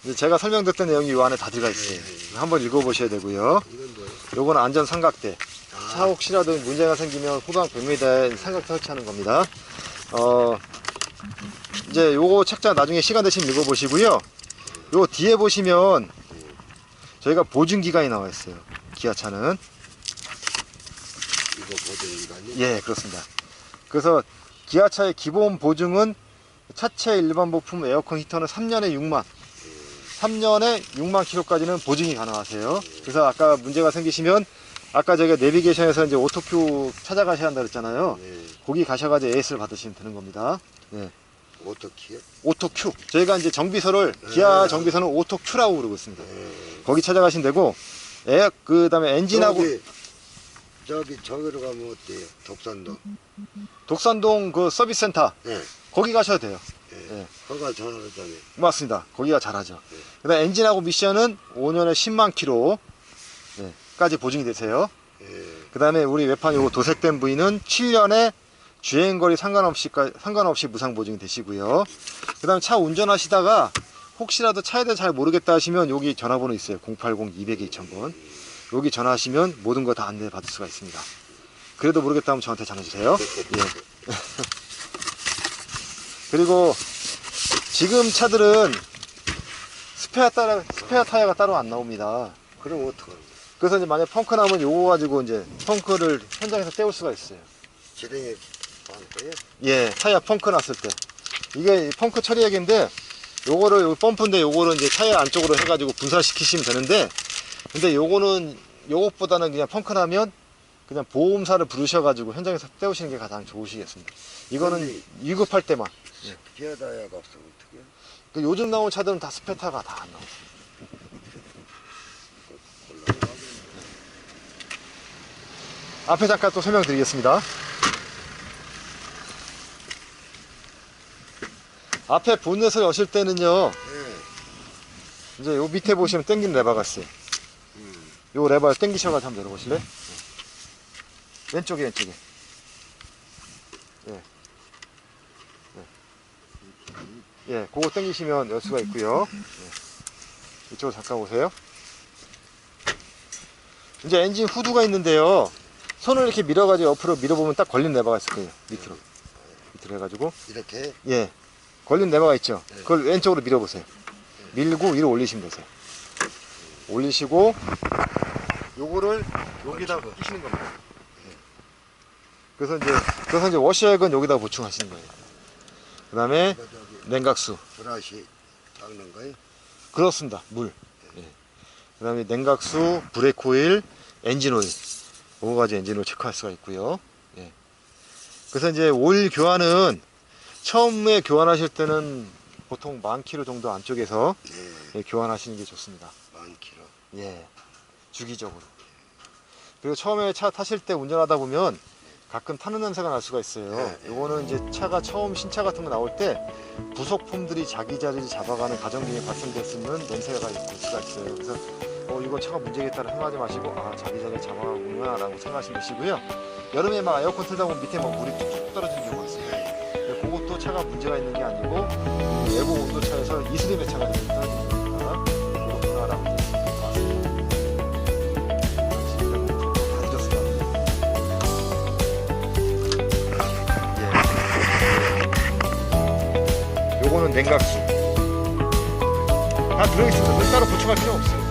S1: 이제 제가 설명드렸던 내용이 이 안에 다 들어가 있어요. 한번 읽어보셔야 되고요.
S2: 이건 뭐예요?
S1: 요거는 안전 삼각대. 차 혹시라도 문제가 생기면 후방 100m에 삼각대 설치하는 겁니다. 이제 요거 책자 나중에 시간 되시면 읽어보시고요. 요 뒤에 보시면 저희가 보증기간이 나와 있어요. 기아차는.
S2: 이거 보증기간이?
S1: 예, 그렇습니다. 그래서 기아차의 기본 보증은 차체 일반 부품 에어컨 히터는 3년에 6만 킬로까지는 보증이 가능하세요. 그래서 아까 문제가 생기시면 아까 저희가 내비게이션에서 이제 오토큐 찾아가셔야 한다 그랬잖아요. 거기 가셔가지고 AS를 받으시면 되는 겁니다. 예.
S2: 오토키요?
S1: 오토큐. 저희가 이제 정비소를 기아 정비소는 오토큐라고 부르고 있습니다. 거기 찾아가시면 되고, 그 다음에 엔진하고
S2: 저기로 가면 어때요?
S1: 독산동 그 서비스 센터
S2: 네.
S1: 거기 가셔도 돼요.
S2: 예. 거기가 잘하잖아요.
S1: 맞습니다. 거기가 잘하죠. 그 다음에 엔진하고 미션은 5년에 10만 킬로 까지 보증이 되세요.
S2: 예.
S1: 그 다음에 우리 외판 요거 도색된 부위는 7년에 주행거리 상관없이 무상 보증이 되시고요. 그 다음에 차 운전하시다가 혹시라도 차에 대해 잘 모르겠다 하시면 여기 전화번호 있어요. 080-200-2000번. 여기 전화하시면 모든 거 다 안내 받을 수가 있습니다. 그래도 모르겠다 하면 저한테 전화주세요. 예. 그리고 지금 차들은 스페어 타이어가 따로 안 나옵니다.
S2: 그럼 어떡하는 거야?
S1: 그래서 이제 만약 펑크 나면 요거 가지고 이제 펑크를 현장에서 떼올 수가 있어요.
S2: 지렁이 반 거예요?
S1: 예, 타이어 펑크 났을 때. 이게 펑크 처리액인데, 요거를, 요 펌프인데 요거를 이제 타이어 안쪽으로 해가지고 분사시키시면 되는데, 근데 요거는, 요것보다는 그냥 펑크 나면, 그냥 보험사를 부르셔가지고 현장에서 떼우시는 게 가장 좋으시겠습니다. 이거는 위급할 때만.
S2: 스피어 타이어가 없으면 어떡해?
S1: 그 요즘 나온 차들은 다 스페타가 다 안 나와요. 앞에 잠깐 또 설명드리겠습니다. 앞에 본넷을 여실 때는요,
S2: 네.
S1: 이제 요 밑에 보시면 당기는 레버가 있어요. 요 레버를 당기셔가지고 한번 열어보실래요? 왼쪽에. 예. 예, 그거 당기시면 열 수가 있고요. 예. 이쪽으로 잠깐 오세요. 이제 엔진 후드가 있는데요. 손을 이렇게 밀어가지고 옆으로 밀어보면 딱 걸린 레버가 있을 거예요. 밑으로 해가지고.
S2: 이렇게
S1: 예. 걸린 레버가 있죠.
S2: 네.
S1: 그걸 왼쪽으로 밀어보세요. 밀고 위로 올리시면 되세요. 올리시고, 요거를 여기다 끼시는 겁니다. 예. 그래서 이제 워셔액은 여기다 보충하시는 거예요. 그 다음에
S2: 이거 저기
S1: 냉각수.
S2: 브러쉬 닦는 거예요?
S1: 그렇습니다. 물. 예. 그 다음에 냉각수, 브레이크 오일, 엔진 오일. 5가지 엔진 오일 체크할 수가 있고요. 예. 그래서 이제 오일 교환은 처음에 교환하실 때는 보통 10,000km 정도 안쪽에서
S2: 네.
S1: 예, 교환하시는 게 좋습니다.
S2: 10,000km.
S1: 예. 주기적으로. 그리고 처음에 차 타실 때 운전하다 보면 가끔 타는 냄새가 날 수가 있어요.
S2: 네.
S1: 요거는 이제 차가 처음 신차 같은 거 나올 때 부속품들이 자기 자리를 잡아가는 과정중에 발생될 수 있는 냄새가 있을 수가 있어요. 그래서 이거 차가 문제겠다를 생각하지 마시고 자기 자리를 잡아가구나 라고 생각하시면 되시고요. 여름에 막 에어컨 틀다 보면 밑에 막 물이 뚝뚝 떨어지는 경우가 있어요. 근데 그것도 차가 문제가 있는 게 아니고 외부 온도차에서 이슬이 매차가 되면 떨어지는 거니까 그것도 하라고 되어 있습니다. 다 잊었습니다. 예. 요거는 냉각수 다 들어있습니다. 따로 보충할 필요 없어요.